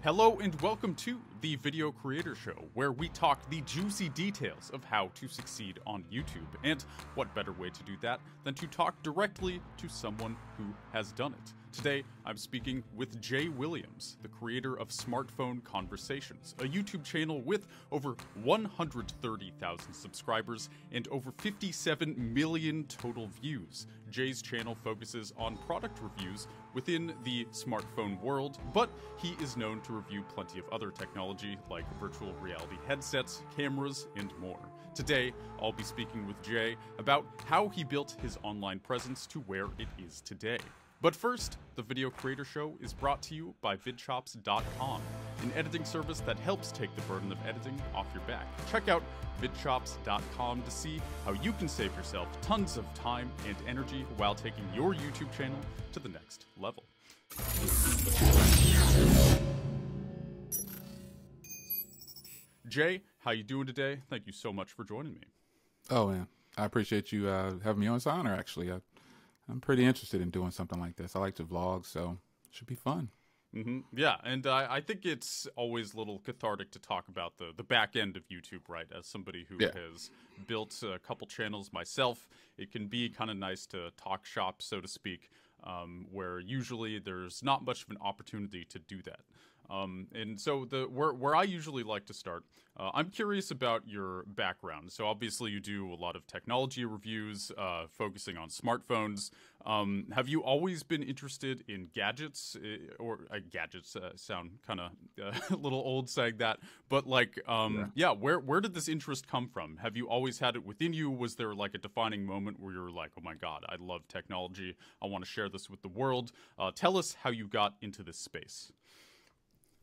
Hello and welcome to the Video Creator Show, where we talk the juicy details of how to succeed on YouTube. And what better way to do that than to talk directly to someone who has done it. Today, I'm speaking with Jay Williams, the creator of Smartphone Conversations, a YouTube channel with over 130,000 subscribers and over 57 million total views. Jay's channel focuses on product reviews within the smartphone world, but he is known to review plenty of other technology like virtual reality headsets, cameras, and more. Today, I'll be speaking with Jay about how he built his online presence to where it is today. But first, the Video Creator Show is brought to you by VidChops.com, an editing service that helps take the burden of editing off your back. Check out VidChops.com to see how you can save yourself tons of time and energy while taking your YouTube channel to the next level. Jay, how you doing today? Thank you so much for joining me. Oh, man. I appreciate you having me on. It's an honor, actually. I'm pretty interested in doing something like this. I like to vlog, so it should be fun. Yeah, and I think it's always a little cathartic to talk about the back end of YouTube, right? As somebody who has built a couple channels myself, it can be kind of nice to talk shop, so to speak, where usually there's not much of an opportunity to do that. And so where I usually like to start, I'm curious about your background. So obviously you do a lot of technology reviews, focusing on smartphones. Have you always been interested in gadgets, or gadgets sound kind of a little old saying that, but like, where did this interest come from? Have you always had it within you? Was there like a defining moment where you're like, oh my God, I love technology. I want to share this with the world. Tell us how you got into this space.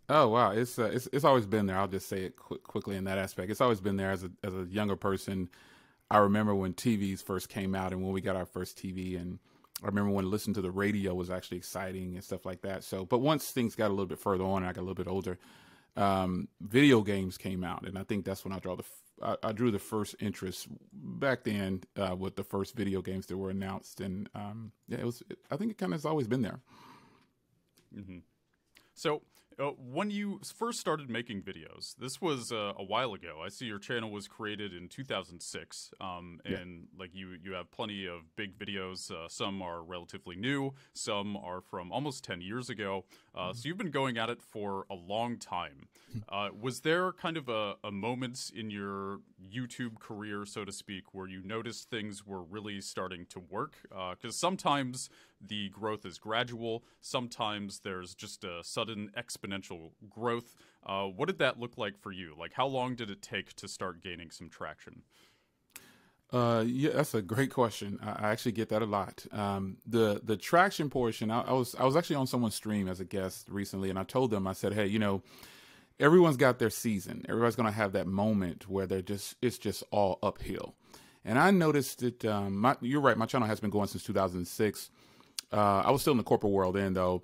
Oh, wow. It's always been there. I'll just say it quickly in that aspect. It's always been there as a younger person. I remember when TVs first came out and when we got our first TV, and I remember when listening to the radio was actually exciting and stuff like that. So, but once things got a little bit further on and I got a little bit older, video games came out, and I think that's when I drew the first interest back then with the first video games that were announced, and I think it kind of has always been there. Mm-hmm. So when you first started making videos, this was a while ago. I see your channel was created in 2006, and like you have plenty of big videos. Some are relatively new, some are from almost 10 years ago. So you've been going at it for a long time. Was there kind of a moment in your YouTube career, so to speak, where you noticed things were really starting to work? Because sometimes the growth is gradual. Sometimes there's just a sudden exponential growth. What did that look like for you? Like, how long did it take to start gaining some traction? Yeah, that's a great question. I actually get that a lot. The traction portion, I was actually on someone's stream as a guest recently, and I told them, I said, hey, you know, everyone's got their season. Everybody's going to have that moment where it's just all uphill. And I noticed that, you're right, my channel has been going since 2006. I was still in the corporate world then, though.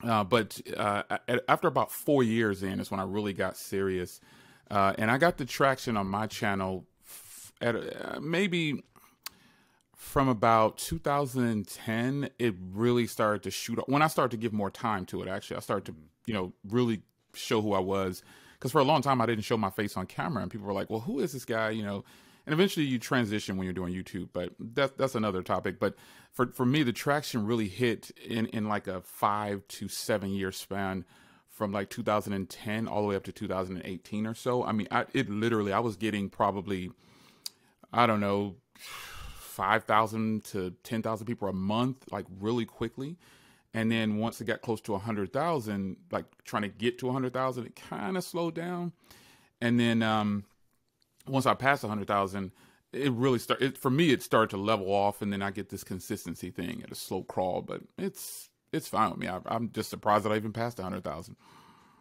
But after about 4 years in is when I really got serious. And I got the traction on my channel at maybe from about 2010, it really started to shoot up. When I started to give more time to it, actually, I started to, really show who I was. Because for a long time, I didn't show my face on camera. And people were like, well, who is this guy, And eventually you transition when you're doing YouTube, but that's another topic. But for me, the traction really hit in like a 5 to 7 year span from like 2010 all the way up to 2018 or so. I mean, I was getting probably, I don't know, 5,000 to 10,000 people a month, like really quickly. And then once it got close to 100,000, like trying to get to 100,000, it kind of slowed down. And then, once I passed 100,000, it really started. For me, it started to level off, and then I get this consistency thing at a slow crawl. But it's fine with me. I'm just surprised that I even passed 100,000.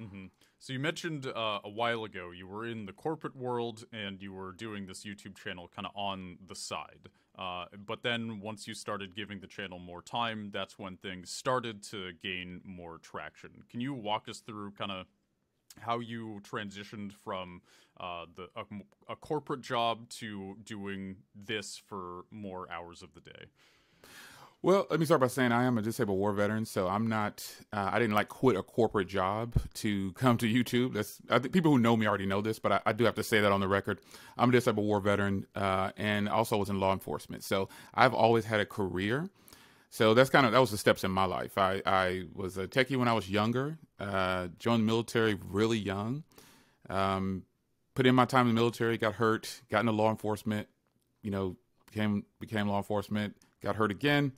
Mm-hmm. So you mentioned a while ago you were in the corporate world and you were doing this YouTube channel kind of on the side. But then once you started giving the channel more time, that's when things started to gain more traction. Can you walk us through kind of how you transitioned from a corporate job to doing this for more hours of the day? Well, let me start by saying I am a disabled war veteran, so I'm not. I didn't like quit a corporate job to come to YouTube. I think people who know me already know this, but I do have to say that on the record. I'm a disabled war veteran, and also was in law enforcement. So I've always had a career. So that was the steps in my life. I was a techie when I was younger. Joined the military really young. Put in my time in the military. Got hurt. Got into law enforcement. You know, became law enforcement. Got hurt again.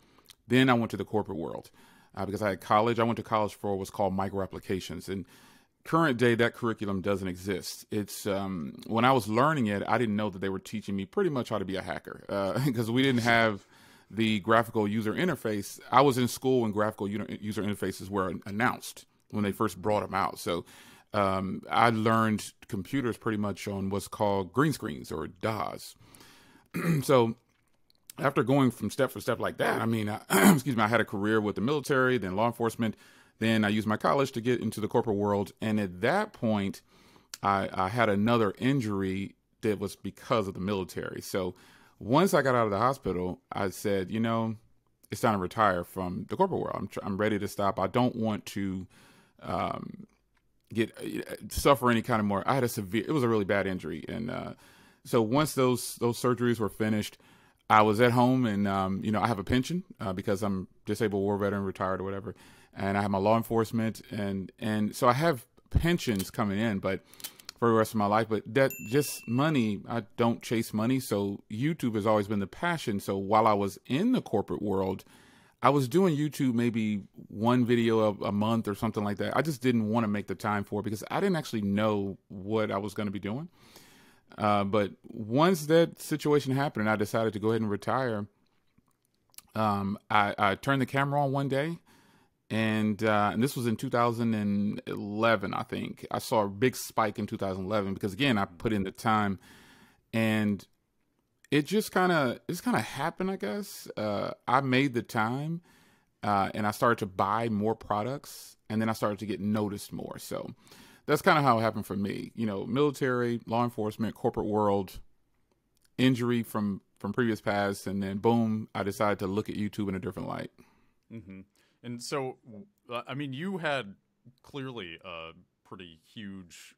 Then I went to the corporate world because I had college. I went to college for what's called micro applications. And current day, that curriculum doesn't exist. It's when I was learning it, I didn't know that they were teaching me pretty much how to be a hacker because we didn't have the graphical user interface. I was in school when graphical user interfaces were announced when they first brought them out. So I learned computers pretty much on what's called green screens or DAWs. So after going from step for step like that, I mean, excuse me, I had a career with the military, then law enforcement, then I used my college to get into the corporate world. And at that point, I had another injury that was because of the military. So once I got out of the hospital, I said, you know, it's time to retire from the corporate world. I'm ready to stop. I don't want to suffer any kind of more. I had it was a really bad injury. And so once those surgeries were finished, I was at home and, you know, I have a pension because I'm disabled war veteran, retired or whatever. And I have my law enforcement and so I have pensions coming in, but for the rest of my life, but that just money, I don't chase money. So YouTube has always been the passion. So while I was in the corporate world, I was doing YouTube, maybe one video a month or something like that. I just didn't want to make the time for it because I didn't actually know what I was going to be doing. But once that situation happened and I decided to go ahead and retire, I turned the camera on one day and this was in 2011, I think. I saw a big spike in 2011 because again, I put in the time and it just kind of happened, I guess. I made the time and I started to buy more products and then I started to get noticed more. So that's kind of how it happened for me. You know, military, law enforcement, corporate world, injury from previous past, and then boom, I decided to look at YouTube in a different light. Mm-hmm. And so, I mean, you had clearly a pretty huge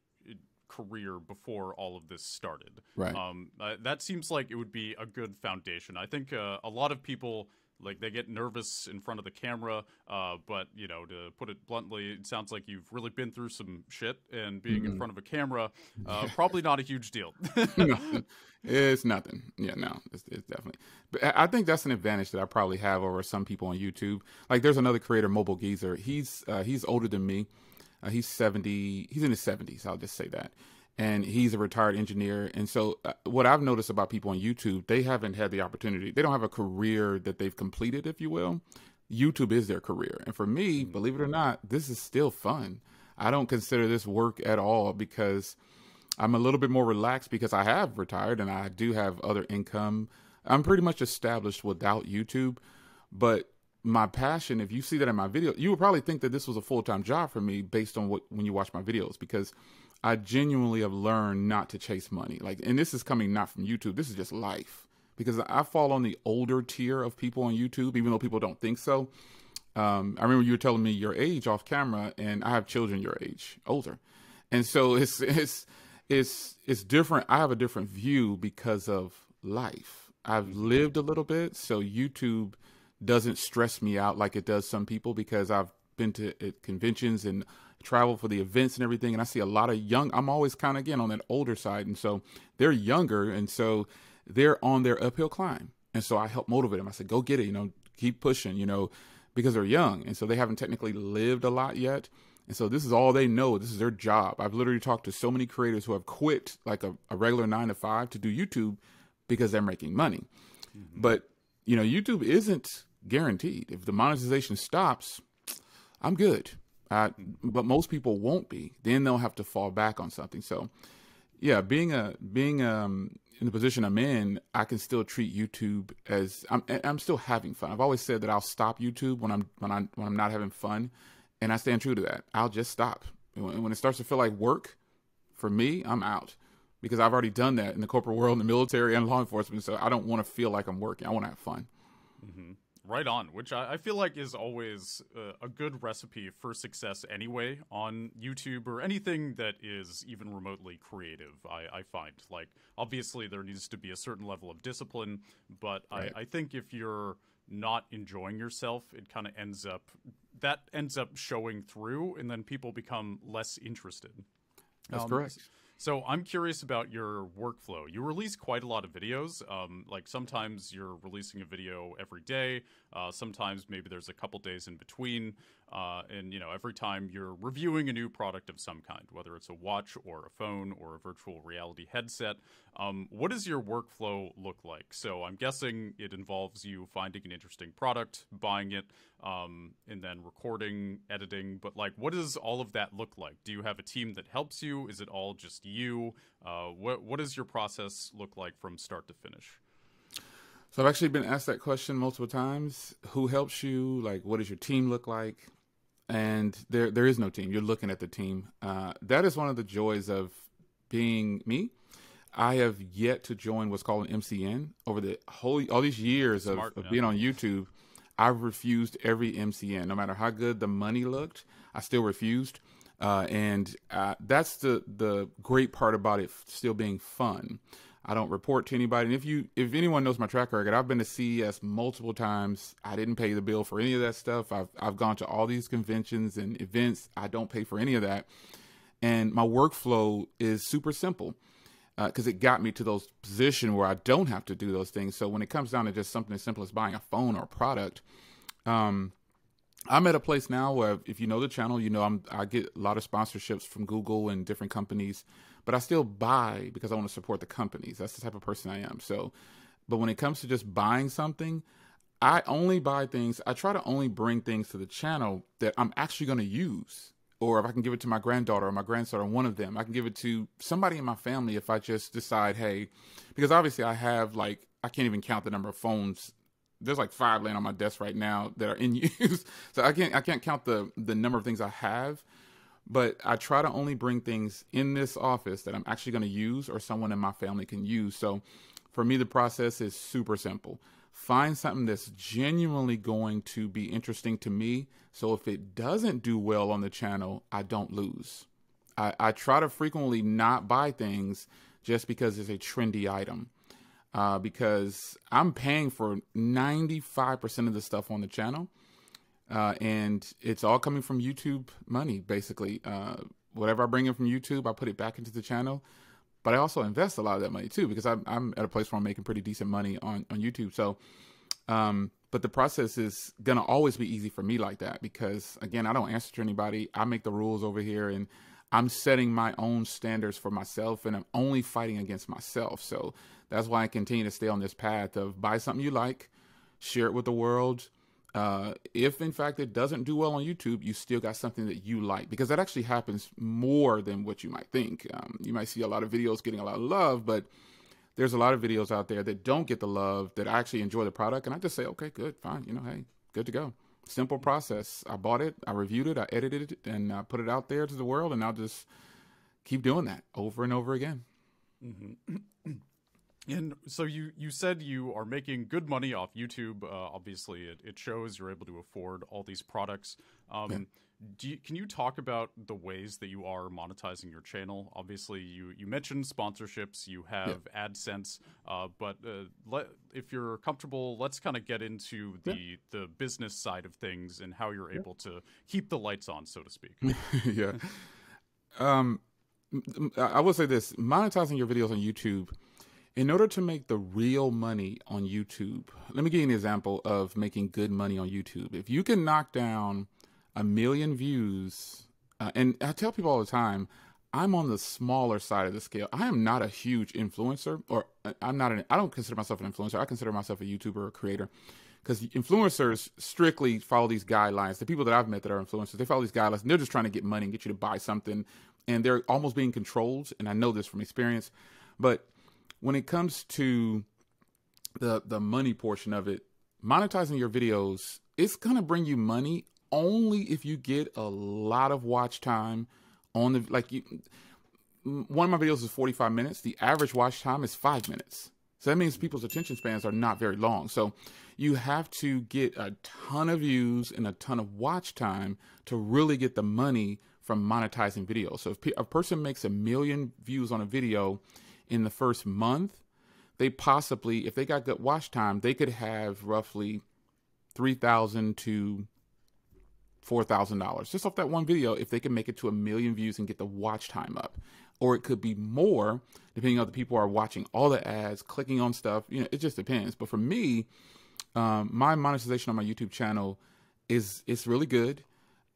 career before all of this started. Right. That seems like it would be a good foundation. I think a lot of people, like, they get nervous in front of the camera, but, you know, to put it bluntly, it sounds like you've really been through some shit, and being in front of a camera, probably not a huge deal. No, it's nothing. Yeah, no, it's definitely. But I think that's an advantage that I probably have over some people on YouTube. Like, there's another creator, Mobile Geezer. He's older than me. He's 70. He's in his 70s. I'll just say that. And he's a retired engineer. And so what I've noticed about people on YouTube, they haven't had the opportunity. They don't have a career that they've completed, if you will. YouTube is their career. And for me, believe it or not, this is still fun. I don't consider this work at all because I'm a little bit more relaxed because I have retired and I do have other income. I'm pretty much established without YouTube. But my passion, if you see that in my video, you would probably think that this was a full-time job for me based on when you watch my videos, because I genuinely have learned not to chase money. Like, and this is coming not from YouTube. This is just life, because I fall on the older tier of people on YouTube, even though people don't think so. I remember you were telling me your age off camera, and I have children your age, older. And so it's different. I have a different view because of life. I've lived a little bit, so YouTube doesn't stress me out like it does some people, because I've been to conventions and travel for the events and everything, and I see a lot of I'm always kind of, again, on that older side, and so they're younger, and so they're on their uphill climb, and so I help motivate them. I said, go get it, keep pushing, because they're young, and so they haven't technically lived a lot yet, and so this is all they know. This is their job. I've literally talked to so many creators who have quit like a regular 9-to-5 to do YouTube because they're making money. Mm-hmm. But YouTube isn't guaranteed. If the monetization stops, I'm good. But most people won't be. Then they'll have to fall back on something. So, yeah, being in the position I'm in, I can still treat YouTube as I'm still having fun. I've always said that I'll stop YouTube when I'm not having fun, and I stand true to that. I'll just stop when it starts to feel like work. For me, I'm out, because I've already done that in the corporate world, in the military, and law enforcement. So I don't want to feel like I'm working. I want to have fun. Mm-hmm. Right on, which I feel like is always a good recipe for success anyway on YouTube or anything that is even remotely creative. I find, like, obviously there needs to be a certain level of discipline, but Right. I think if you're not enjoying yourself, it kind of ends up showing through, and then people become less interested. That's correct. So I'm curious about your workflow. You release quite a lot of videos. Like sometimes you're releasing a video every day. Sometimes maybe there's a couple days in between. And every time you're reviewing a new product of some kind, whether it's a watch or a phone or a virtual reality headset. What does your workflow look like? So I'm guessing it involves you finding an interesting product, buying it, and then recording, editing. But like, what does all of that look like? Do you have a team that helps you? Is it all just you? What does your process look like from start to finish? So I've actually been asked that question multiple times. Who helps you? Like, what does your team look like? And there is no team. You're looking at the team. That is one of the joys of being me. I have yet to join what's called an MCN. Over all these years of being on YouTube, I've refused every MCN. No matter how good the money looked, I still refused. And that's the great part about it still being fun. I don't report to anybody. And if anyone knows my track record, I've been to CES multiple times. I didn't pay the bill for any of that stuff. I've gone to all these conventions and events. I don't pay for any of that. And my workflow is super simple because it got me to those positions where I don't have to do those things. So when it comes down to just something as simple as buying a phone or a product, I'm at a place now where if you know the channel, I get a lot of sponsorships from Google and different companies, but I still buy because I want to support the companies. That's the type of person I am. So, but when it comes to just buying something, I only buy things. I try to only bring things to the channel that I'm actually going to use. Or if I can give it to my granddaughter or my grandson, one of them, I can give it to somebody in my family if I just decide, hey, because obviously I have I can't even count the number of phones. There's like 5 laying on my desk right now that are in use. So I can't count the number of things I have, but I try to only bring things in this office that I'm actually going to use or someone in my family can use. So for me, the process is super simple. Find something that's genuinely going to be interesting to me. So if it doesn't do well on the channel, I don't lose. I try to frequently not buy things just because it's a trendy item. Because I'm paying for 95% of the stuff on the channel. And it's all coming from YouTube money, basically. Whatever I bring in from YouTube, I put it back into the channel. But I also invest a lot of that money too, because I'm at a place where I'm making pretty decent money on YouTube. So, but the process is going to always be easy for me like that, because again, I don't answer to anybody. I make the rules over here, and I'm setting my own standards for myself, and I'm only fighting against myself. So that's why I continue to stay on this path of buy something you like, share it with the world. If in fact it doesn't do well on YouTube, you still got something that you like, because that actually happens more than what you might think. You might see a lot of videos getting a lot of love, but there's a lot of videos out there that don't get the love that I actually enjoy the product. And I just say, okay, good, fine. Hey, good to go. Simple process. I bought it, I reviewed it, I edited it, and I put it out there to the world. And I'll just keep doing that over and over again. Mm-hmm. And so you said you are making good money off YouTube. Obviously, it shows you're able to afford all these products. Yeah. Can you talk about the ways that you are monetizing your channel? Obviously, you mentioned sponsorships, you have AdSense, but if you're comfortable, let's kind of get into the business side of things and how you're able to keep the lights on, so to speak. Yeah. I will say this, monetizing your videos on YouTube, in order to make the real money on YouTube, let me give you an example of making good money on YouTube. If you can knock down 1 million views, and I tell people all the time, I'm on the smaller side of the scale. I am not a huge influencer, or I don't consider myself an influencer. I consider myself a YouTuber or creator, because influencers strictly follow these guidelines. The people that I've met that are influencers, they follow these guidelines, and they're just trying to get money and get you to buy something, and they're almost being controlled. And I know this from experience, but when it comes to the money portion of it, monetizing your videos, it's going to bring you money only if you get a lot of watch time on one of my videos is 45 minutes. The average watch time is 5 minutes. So that means people's attention spans are not very long. So you have to get a ton of views and a ton of watch time to really get the money from monetizing video. So if a person makes 1 million views on a video in the first month, they possibly, if they got good watch time, they could have roughly $3,000 to $4,000 just off that one video if they can make it to 1 million views and get the watch time up. Or it could be more, depending on the people who are watching all the ads, clicking on stuff. You know, it just depends. But for me, my monetization on my YouTube channel it's really good.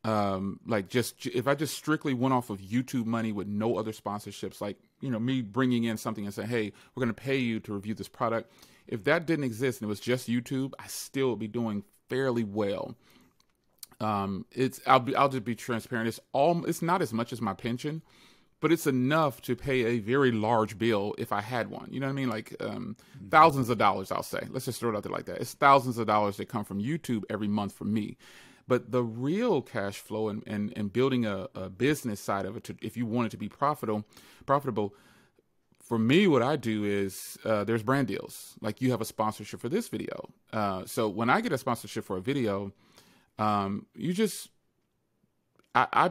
Like just if I just strictly went off of YouTube money with no other sponsorships, like, you know, me bringing in something and saying, hey, we're going to pay you to review this product. If that didn't exist and it was just YouTube, I still would be doing fairly well. I'll just be transparent. It's not as much as my pension, but it's enough to pay a very large bill if I had one. You know what I mean? Like thousands of dollars, I'll say. Let's just throw it out there like that. It's thousands of dollars that come from YouTube every month for me. But the real cash flow and building a business side of it, if you want it to be profitable, for me, what I do is there's brand deals. Like you have a sponsorship for this video. So when I get a sponsorship for a video, I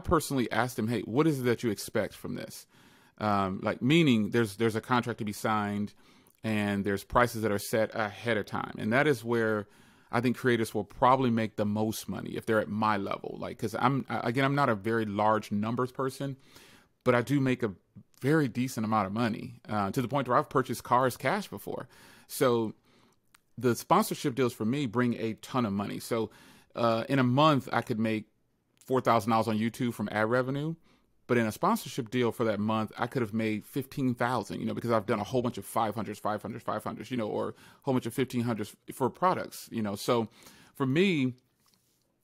personally asked them, hey, what is it that you expect from this? Like meaning there's a contract to be signed and there's prices that are set ahead of time. And that is where I think creators will probably make the most money if they're at my level. Like, cause I'm not a very large numbers person, but I do make a very decent amount of money, to the point where I've purchased cars cash before. So the sponsorship deals for me bring a ton of money. So, in a month I could make $4,000 on YouTube from ad revenue, but in a sponsorship deal for that month, I could have made $15,000, you know, because I've done a whole bunch of 500s, you know, or a whole bunch of 1500s for products, you know. So for me,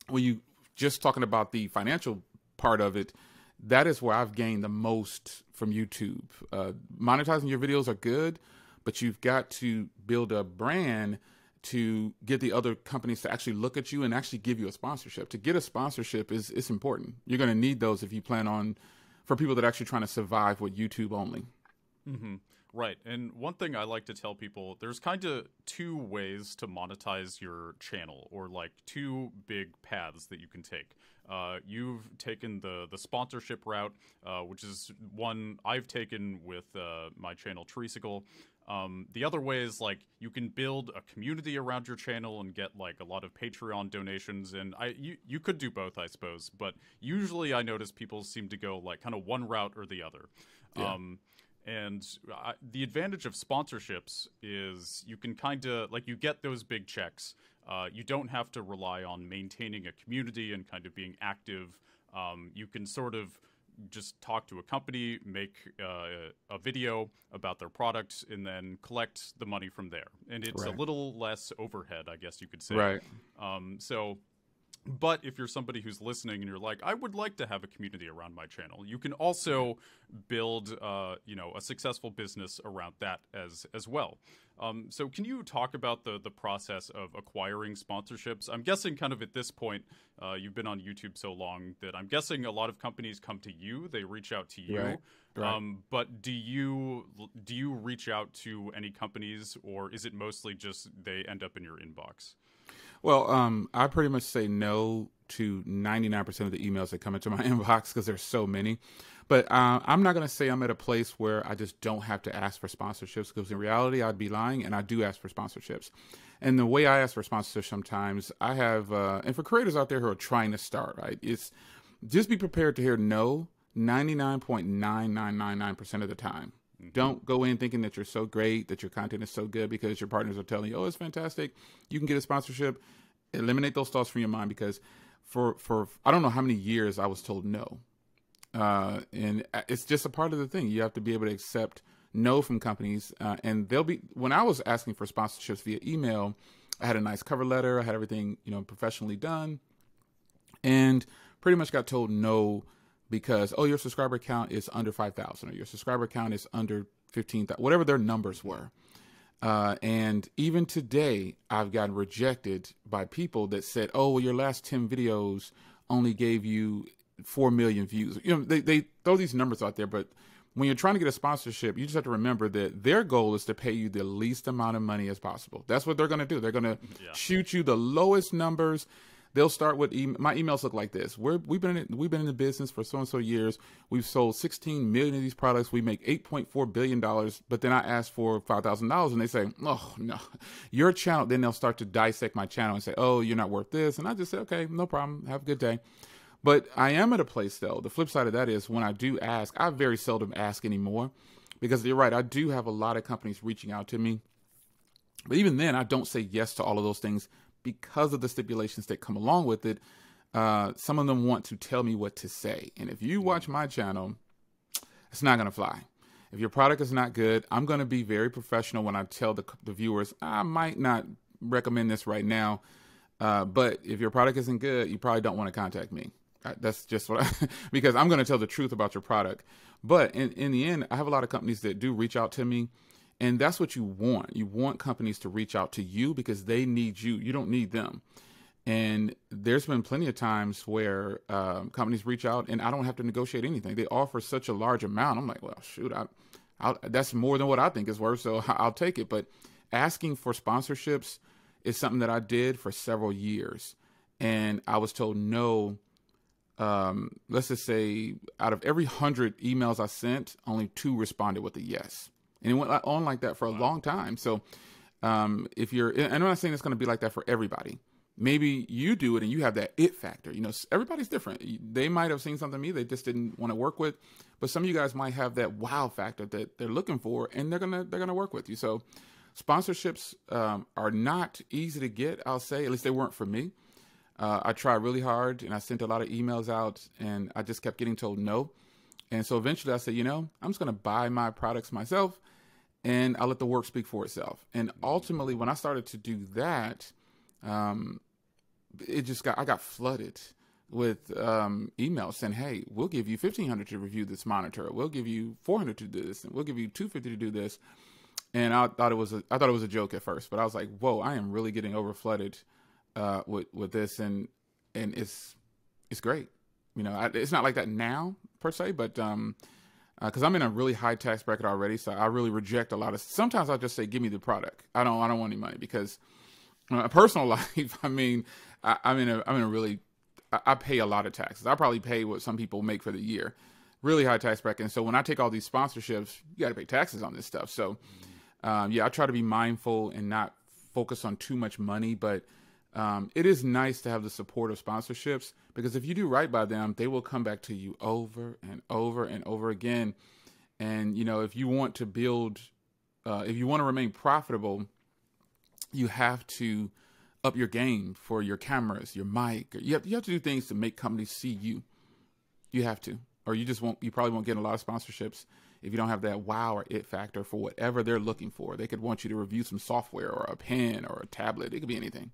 when you just talking about the financial part of it, that is where I've gained the most from YouTube. Monetizing your videos are good, but you've got to build a brand to get the other companies to actually look at you and actually give you a sponsorship. To get a sponsorship is important. You're going to need those if you plan on, for people that are actually trying to survive with YouTube only. Mm-hmm. Right. And one thing I like to tell people, there's kind of two ways to monetize your channel, or like two big paths that you can take. You've taken the sponsorship route, which is one I've taken with my channel Treesicle. The other way is like you can build a community around your channel and get like a lot of Patreon donations, and you could do both, I suppose, but usually I notice people seem to go like kind of one route or the other. Yeah. The advantage of sponsorships is you can kind of like, you get those big checks. You don't have to rely on maintaining a community and kind of being active. You can sort of just talk to a company, make a video about their products, and then collect the money from there. And it's right. A little less overhead, I guess you could say. Right. But if you're somebody who's listening and you're like, I would like to have a community around my channel, you can also build, a successful business around that as well. So can you talk about the process of acquiring sponsorships? I'm guessing kind of at this point, you've been on YouTube so long that I'm guessing a lot of companies come to you, they reach out to you. Right. Right. But do you reach out to any companies, or is it mostly just they end up in your inbox? Well, I pretty much say no to 99% of the emails that come into my inbox because there's so many. But I'm not going to say I'm at a place where I just don't have to ask for sponsorships, because in reality, I'd be lying, and I do ask for sponsorships. And the way I ask for sponsorships sometimes, I have, and for creators out there who are trying to start, right, it's just be prepared to hear no 99.9999% of the time. Mm-hmm. Don't go in thinking that you're so great, that your content is so good because your partners are telling you, oh, it's fantastic, you can get a sponsorship. Eliminate those thoughts from your mind, because for I don't know how many years I was told no. And it's just a part of the thing. You have to be able to accept no from companies. And when I was asking for sponsorships via email, I had a nice cover letter. I had everything, professionally done, and pretty much got told no because, oh, your subscriber count is under 5,000 or your subscriber count is under 15,000, whatever their numbers were. And even today, I've gotten rejected by people that said, oh, well, your last 10 videos only gave you 4 million views. They throw these numbers out there, but when you're trying to get a sponsorship, you just have to remember that their goal is to pay you the least amount of money as possible. That's what they're going to do. They're going to shoot you the lowest numbers. They'll start with my emails look like this. We've been in the business for so and so years. We've sold 16 million of these products. We make $8.4 billion. But then I ask for $5,000 and they say, oh no, your channel. Then they'll start to dissect my channel and say, oh, you're not worth this. And I just say, okay, no problem. Have a good day. But I am at a place though. The flip side of that is when I do ask, I very seldom ask anymore because you're right. I do have a lot of companies reaching out to me. But even then, I don't say yes to all of those things because of the stipulations that come along with it. Some of them want to tell me what to say. And if you watch my channel, it's not going to fly. If your product is not good, I'm going to be very professional when I tell the viewers, I might not recommend this right now. But if your product isn't good, you probably don't want to contact me. That's just what because I'm going to tell the truth about your product. But in the end, I have a lot of companies that do reach out to me. And that's what you want. You want companies to reach out to you because they need you. You don't need them. And there's been plenty of times where companies reach out and I don't have to negotiate anything. They offer such a large amount. I'm like, well, shoot, that's more than what I think is worth, so I'll take it. But asking for sponsorships is something that I did for several years. And I was told no. Let's just say out of every 100 emails I sent, only 2 responded with a yes. And it went on like that for a long time. So if you're, and I'm not saying it's going to be like that for everybody. Maybe you do it and you have that it factor. You know, everybody's different. They might have seen something in me they just didn't want to work with. But some of you guys might have that wow factor that they're looking for, and they're gonna work with you. So sponsorships are not easy to get. I'll say, at least they weren't for me. I tried really hard and I sent a lot of emails out, and I just kept getting told no. And so eventually I said, you know, I'm just going to buy my products myself and I'll let the work speak for itself. And ultimately, when I started to do that, I got flooded with emails saying, hey, we'll give you $1,500 to review this monitor. We'll give you $400 to do this. And we'll give you $250 to do this. And I thought it was a joke at first, but I was like, whoa, I am really getting over flooded with this. And it's great. You know, it's not like that now per se, but because I'm in a really high tax bracket already, so I really reject a lot of. Sometimes I'll just say, "Give me the product." I don't want any money because a personal life. I mean, I'm in a really. I pay a lot of taxes. I probably pay what some people make for the year. Really high tax bracket. And so when I take all these sponsorships, you got to pay taxes on this stuff. So I try to be mindful and not focus on too much money, but. It is nice to have the support of sponsorships because if you do right by them, they will come back to you over and over and over again. And, you know, if you want to build, if you want to remain profitable, you have to up your game for your cameras, your mic. You have to do things to make companies see you. You have to, or you probably won't get a lot of sponsorships if you don't have that wow or it factor for whatever they're looking for. They could want you to review some software or a pen or a tablet. It could be anything.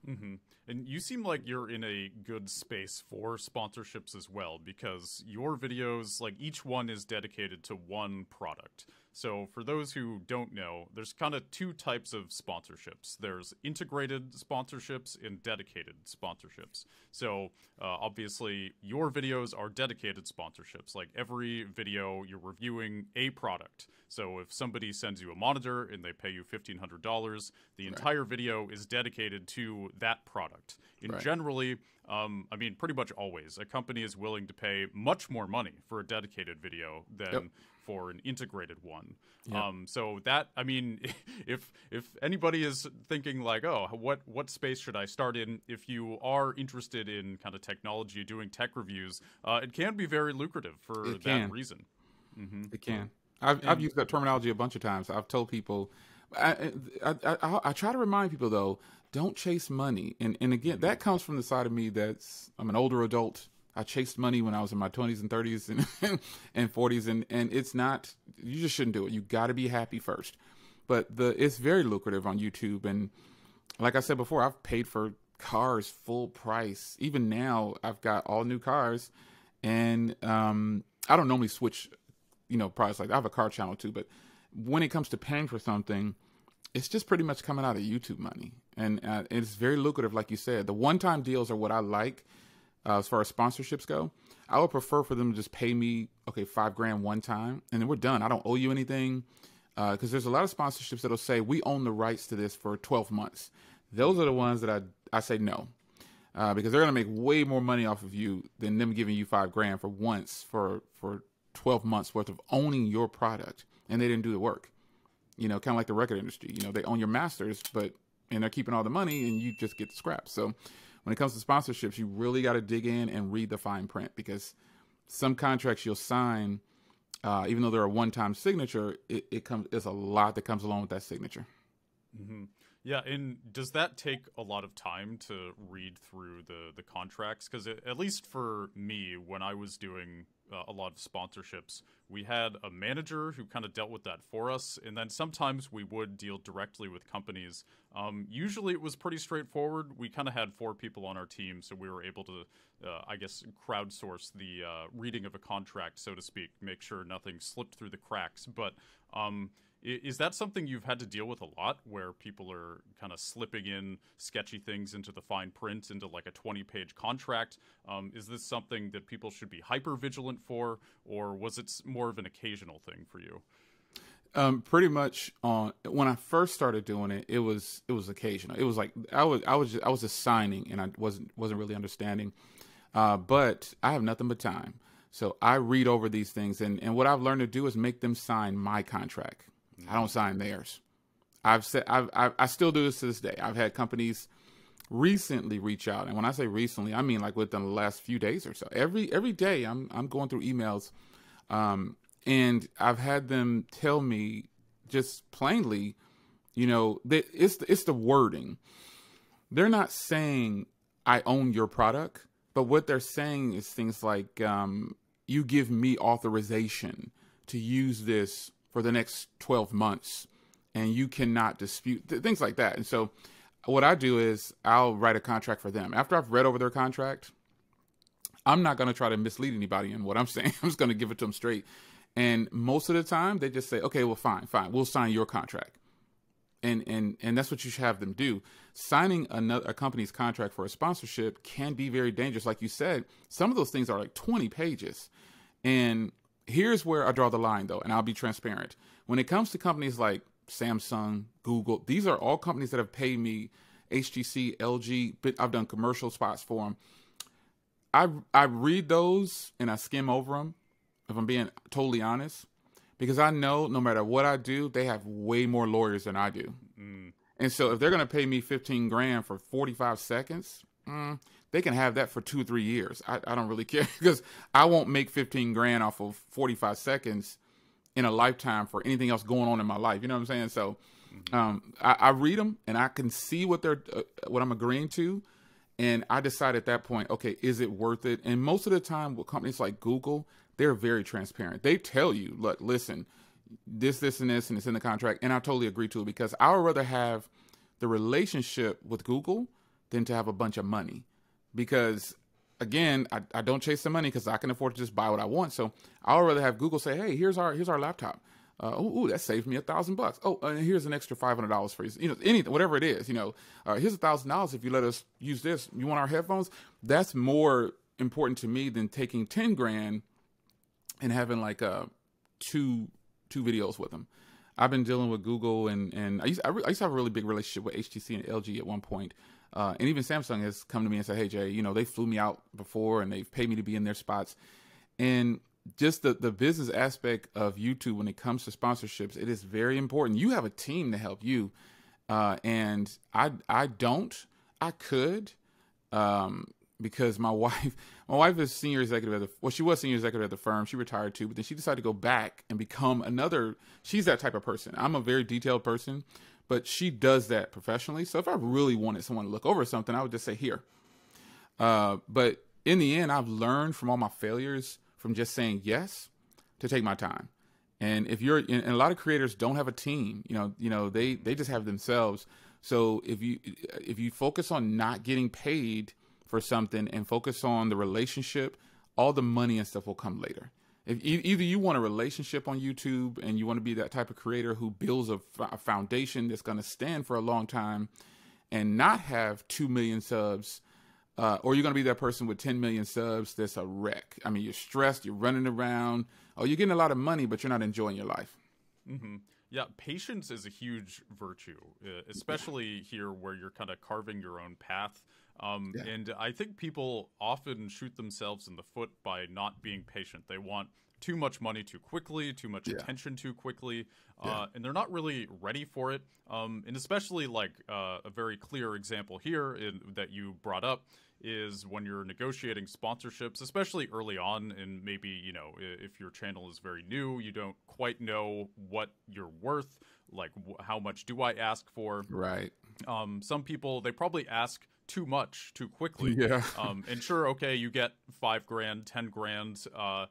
Mm-hmm. And you seem like you're in a good space for sponsorships as well, because your videos, like each one is dedicated to one product. So for those who don't know, there's kind of 2 types of sponsorships. There's integrated sponsorships and dedicated sponsorships. So obviously your videos are dedicated sponsorships. Like every video you're reviewing a product. So if somebody sends you a monitor and they pay you $1,500, the entire video is dedicated to that product. And generally, I mean, pretty much always, a company is willing to pay much more money for a dedicated video than for an integrated one. So that, I mean, if anybody is thinking like, oh, what space should I start in? If you are interested in kind of technology, doing tech reviews, it can be very lucrative for that reason. Mm-hmm. It can. I've used that terminology a bunch of times. I've told people, I try to remind people though, don't chase money. And again, that comes from the side of me I'm an older adult. I chased money when I was in my 20s and 30s and 40s. And it's not, you just shouldn't do it. You got to be happy first. But it's very lucrative on YouTube. And like I said before, I've paid for cars full price. Even now, I've got all new cars. And I don't normally switch, products like that. I have a car channel too. But when it comes to paying for something, it's just pretty much coming out of YouTube money. And it's very lucrative, like you said. The one-time deals are what I like. as far as sponsorships go. I would prefer for them to just pay me, okay, $5,000 one time, and then we're done. I don't owe you anything. Because there's a lot of sponsorships that'll say, we own the rights to this for 12 months. Those are the ones that I say no. Because they're going to make way more money off of you than them giving you $5,000 for once for 12 months worth of owning your product. And they didn't do the work. You know, kind of like the record industry. You know, they own your masters, and they're keeping all the money and you just get the scraps. So when it comes to sponsorships, you really got to dig in and read the fine print, because some contracts you'll sign, even though they're a one-time signature, there's a lot that comes along with that signature. Mm-hmm. Yeah, and does that take a lot of time to read through the contracts? Because at least for me, when I was doing a lot of sponsorships, we had a manager who kind of dealt with that for us, and then sometimes we would deal directly with companies. Usually it was pretty straightforward. We kind of had 4 people on our team, so we were able to, I guess, crowdsource the reading of a contract, so to speak, make sure nothing slipped through the cracks. But is that something you've had to deal with a lot, where people are kind of slipping in sketchy things into the fine print, into like a 20-page contract? Is this something that people should be hyper vigilant for, or was it more of an occasional thing for you? Pretty much when I first started doing it, it was occasional. It was like I was just signing, and I wasn't really understanding. But I have nothing but time, so I read over these things, and what I've learned to do is make them sign my contract. I don't sign theirs. I still do this to this day. I've had companies recently reach out, and when I say recently, I mean like within the last few days or so. Every day, I'm going through emails, and I've had them tell me just plainly, you know, that it's the wording. They're not saying I own your product, but what they're saying is things like, you give me authorization to use this for the next 12 months, and you cannot dispute things like that. And so what I do is I'll write a contract for them. After I've read over their contract, I'm not going to try to mislead anybody in what I'm saying. I'm just going to give it to them straight. And most of the time they just say, okay, well, fine. We'll sign your contract. And that's what you should have them do. Signing a company's contract for a sponsorship can be very dangerous. Like you said, some of those things are like 20 pages. And here's where I draw the line, though, and I'll be transparent. When it comes to companies like Samsung, Google, these are all companies that have paid me, HTC, LG, but I've done commercial spots for them. I read those and I skim over them, if I'm being totally honest, because I know no matter what I do, they have way more lawyers than I do. Mm. And so if they're going to pay me $15,000 for 45 seconds, they can have that for 2 or 3 years. I don't really care, because I won't make $15,000 off of 45 seconds in a lifetime for anything else going on in my life. You know what I'm saying? So I read them and I can see what what I'm agreeing to. And I decide at that point, okay, is it worth it? And most of the time with companies like Google, they're very transparent. They tell you, look, listen, this, and this, and it's in the contract. And I totally agree to it, because I would rather have the relationship with Google than to have a bunch of money. Because again, I don't chase the money, because I can afford to just buy what I want. So I would rather have Google say, hey, here's our laptop. That saves me $1,000. Oh, and here's an extra $500 for you. You know, anything, whatever it is. You know, here's $1,000 if you let us use this. You want our headphones? That's more important to me than taking $10,000 and having like two videos with them. I've been dealing with Google, and I used to have a really big relationship with HTC and LG at one point. And even Samsung has come to me and said, hey, Jay, you know, they flew me out before and they've paid me to be in their spots. And just the business aspect of YouTube when it comes to sponsorships, it is very important. You have a team to help you. And I don't. I could, because my wife is senior executive she was senior executive at the firm. She retired too, but then she decided to go back and become she's that type of person. I'm a very detailed person, but she does that professionally. So if I really wanted someone to look over something, I would just say here. But in the end, I've learned from all my failures from just saying yes to take my time. And and a lot of creators don't have a team, they just have themselves. So if you focus on not getting paid for something and focus on the relationship, all the money and stuff will come later. If either you want a relationship on YouTube and you want to be that type of creator who builds a foundation that's going to stand for a long time and not have 2 million subs, or you're going to be that person with 10 million subs that's a wreck. I mean, you're stressed, you're running around. Oh, you're getting a lot of money, but you're not enjoying your life. Mm-hmm. Yeah, patience is a huge virtue, especially here where you're kind of carving your own path. And I think people often shoot themselves in the foot by not being patient. They want too much money too quickly, too much attention too quickly, and they're not really ready for it. And especially like a very clear example here that you brought up is when you're negotiating sponsorships, especially early on, and maybe, you know, if your channel is very new, you don't quite know what you're worth, like how much do I ask for? Right. Some people, they probably ask too much too quickly. Yeah. And sure, okay, you get $5,000, $10,000,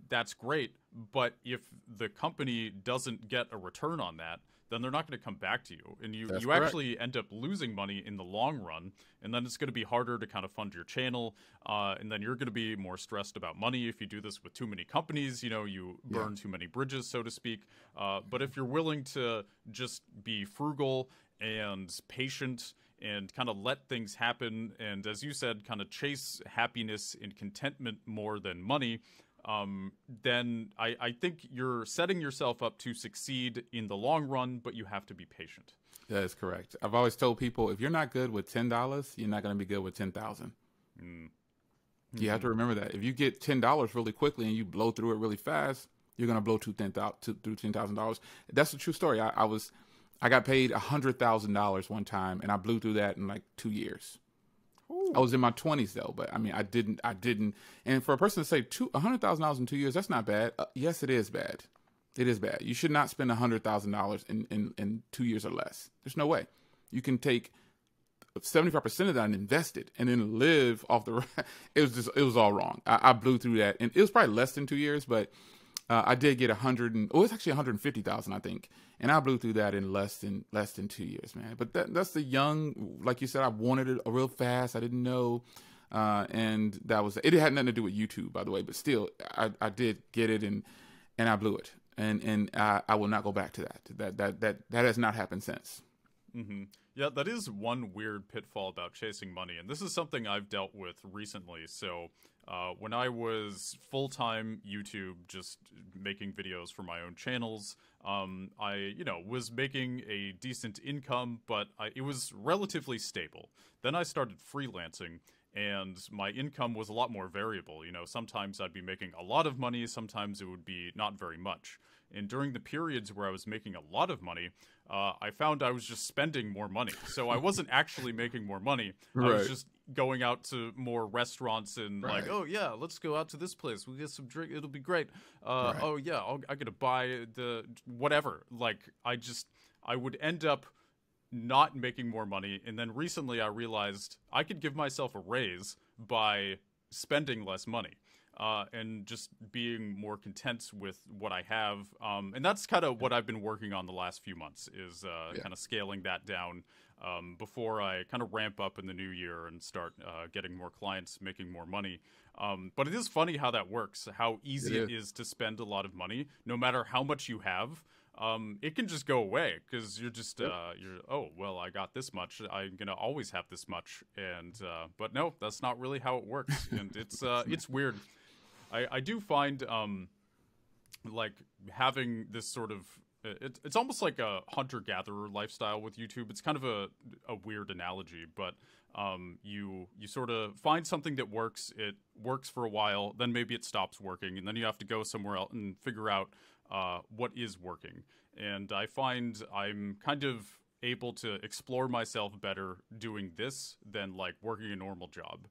that's great, but if the company doesn't get a return on that, then they're not going to come back to you, and you actually end up losing money in the long run, and then it's going to be harder to kind of fund your channel, and then you're going to be more stressed about money if you do this with too many companies. You know, you burn too many bridges, so to speak. But if you're willing to just be frugal and patient and kind of let things happen, and as you said, kind of chase happiness and contentment more than money, then I think you're setting yourself up to succeed in the long run, but you have to be patient. That is correct. I've always told people, if you're not good with $10, you're not going to be good with 10,000. You have to remember that. If you get $10 really quickly and you blow through it really fast, you're going to blow through $10,000. That's a true story. I got paid $100,000 one time, and I blew through that in like 2 years. Ooh. I was in my 20s though, but I mean, I didn't. And for a person to say $100,000 in 2 years, that's not bad. Yes, it is bad. It is bad. You should not spend $100,000 in 2 years or less. There's no way. You can take 75% of that and invest it, and then live off the. It was all wrong. I blew through that, and it was probably less than 2 years, but I did get it's actually 150,000, I think, and I blew through that in less than 2 years, man. But that's the young, like you said, I wanted it real fast. I didn't know, and that was it. Had nothing to do with YouTube, by the way, but still, I did get it, and I blew it, and I will not go back to that. That has not happened since. Mm-hmm. Yeah, that is one weird pitfall about chasing money, and this is something I've dealt with recently. So when I was full-time YouTube, just making videos for my own channels, I, was making a decent income, but it was relatively stable. Then I started freelancing, and my income was a lot more variable. Sometimes I'd be making a lot of money, sometimes it would be not very much. And during the periods where I was making a lot of money, I found I was just spending more money. So I wasn't actually making more money. Right. I was just going out to more restaurants and like, oh yeah, let's go out to this place. We'll get some drink. It'll be great. Oh yeah, I gotta buy the whatever. Like I would end up not making more money. And then recently I realized I could give myself a raise by spending less money. And just being more content with what I have. And that's kind of what I've been working on the last few months is kind of scaling that down before I kind of ramp up in the new year and start getting more clients, making more money. But it is funny how that works, how easy it is to spend a lot of money, no matter how much you have. It can just go away because you're just, oh, well, I got this much. I'm going to always have this much. And but no, that's not really how it works. And it's weird. I do find, like, having this sort of, it's almost like a hunter-gatherer lifestyle with YouTube. It's kind of a weird analogy, but you sort of find something that works, it works for a while, then maybe it stops working, and then you have to go somewhere else and figure out what is working. And I find I'm kind of able to explore myself better doing this than, like, working a normal job,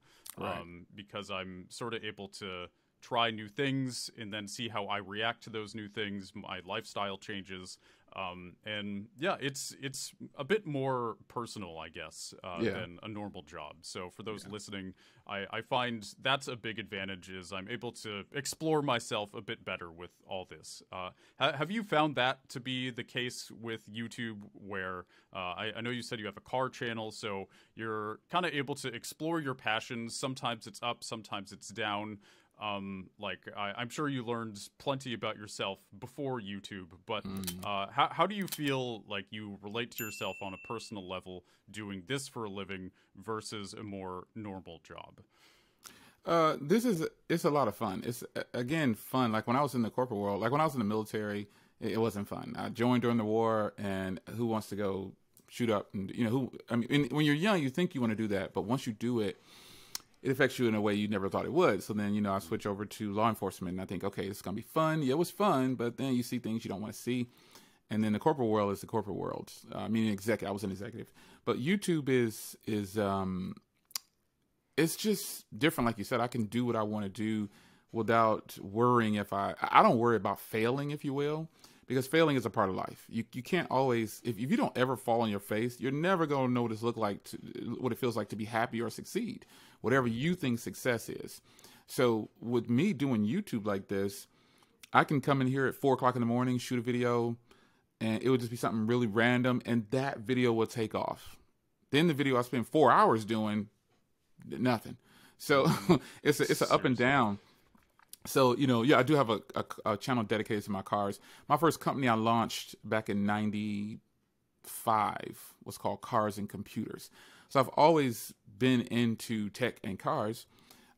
because I'm sort of able to try new things and then see how I react to those new things. My lifestyle changes. And yeah, it's a bit more personal, I guess, than a normal job. So for those listening, I find that's a big advantage is I'm able to explore myself a bit better with all this. Have you found that to be the case with YouTube where I know you said you have a car channel, so you're kind of able to explore your passions. Sometimes it's up, sometimes it's down. Like I'm sure you learned plenty about yourself before YouTube, but how do you feel like you relate to yourself on a personal level doing this for a living versus a more normal job? It's a lot of fun. It's again fun. Like when I was in the corporate world, like when I was in the military, it wasn't fun. I joined during the war, and who wants to go shoot up? And I mean, when you're young, you think you want to do that, but once you do it, it affects you in a way you never thought it would. So then, I switch over to law enforcement, and I think, okay, it's gonna be fun. Yeah, it was fun, but then you see things you don't want to see. And then the corporate world is the corporate world. I was an executive, but YouTube is it's just different. Like you said, I can do what I want to do without worrying if I don't worry about failing, if you will, because failing is a part of life. You can't always, if you don't ever fall on your face, you're never going to know what what it feels like to be happy or succeed, whatever you think success is. So with me doing YouTube like this, I can come in here at 4 o'clock in the morning, shoot a video, and it would just be something really random, and that video will take off. Then the video I spend 4 hours doing, nothing. So it's an up and down. So, I do have a channel dedicated to my cars. My first company I launched back in 95 was called Cars and Computers. So I've always been into tech and cars.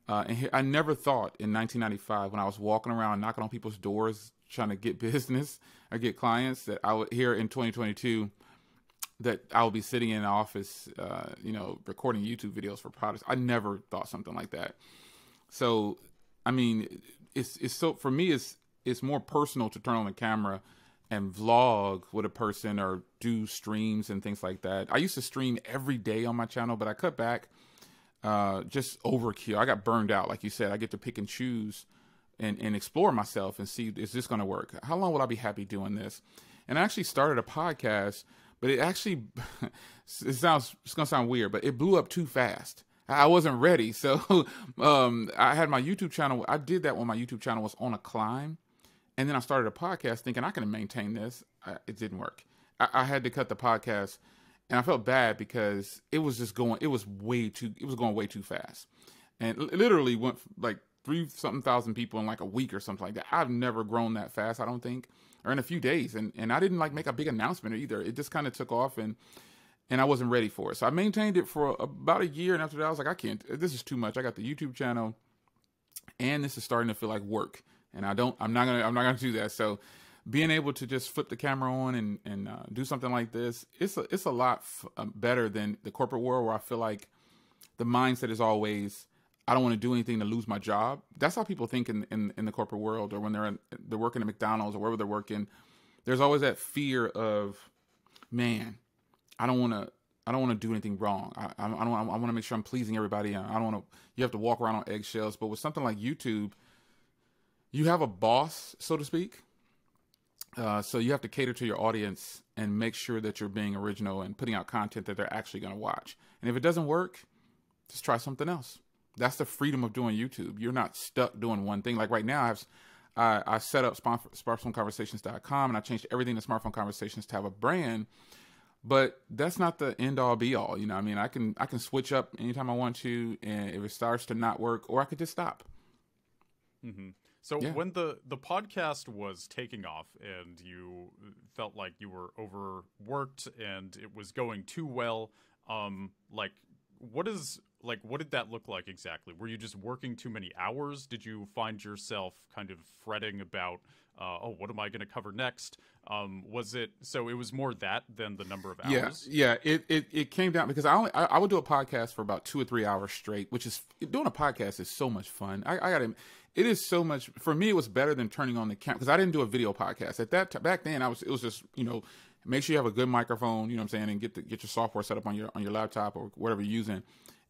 And I never thought in 1995, when I was walking around knocking on people's doors trying to get business or get clients, that I would, here in 2022, that I would be sitting in an office, recording YouTube videos for products. I never thought something like that. So, I mean, it's so, for me, it's more personal to turn on the camera and vlog with a person or do streams and things like that. I used to stream every day on my channel, but I cut back, just overkill. I got burned out. Like you said, I get to pick and choose and explore myself and see, is this going to work? How long will I be happy doing this? And I actually started a podcast, but it actually, it's going to sound weird, but it blew up too fast. I wasn't ready. So I had my YouTube channel. I did that when my YouTube channel was on a climb. And then I started a podcast thinking I can maintain this. It didn't work. I had to cut the podcast, and I felt bad because it was going way too fast. And literally went like 3-something thousand people in like a week or something like that. I've never grown that fast, I don't think, or in a few days. And I didn't make a big announcement either. It just kind of took off, and I wasn't ready for it. So I maintained it for about a year. And after that, I was like, this is too much. I got the YouTube channel, and this is starting to feel like work. And I'm not going to do that. So being able to just flip the camera on and do something like this, it's a lot better than the corporate world, where I feel like the mindset is always, I don't want to do anything to lose my job. That's how people think in the corporate world, or when they're working at McDonald's or wherever they're working. There's always that fear of, man, I don't want to do anything wrong. I want to make sure I'm pleasing everybody. I don't want to. You have to walk around on eggshells. But with something like YouTube, you have a boss, so to speak. So you have to cater to your audience and make sure that you're being original and putting out content that they're actually going to watch. And if it doesn't work, just try something else. That's the freedom of doing YouTube. You're not stuck doing one thing. Like right now, I set up smartphoneconversations.com, and I changed everything to Smartphone Conversations to have a brand. But that's not the end all be all. I mean, I can switch up anytime I want to, and if it starts to not work, or I could just stop. Mm-hmm. So when the podcast was taking off and you felt like you were overworked and it was going too well, what did that look like exactly? Were you just working too many hours? Did you find yourself kind of fretting about, what am I going to cover next? It was more that than the number of hours? Yeah. It came down because I would do a podcast for about 2 or 3 hours straight, which is, doing a podcast is so much fun. It is so much, for me, it was better than turning on the camera, because I didn't do a video podcast. Back then, it was just, make sure you have a good microphone, you know what I'm saying, and get your software set up on your laptop or whatever you're using,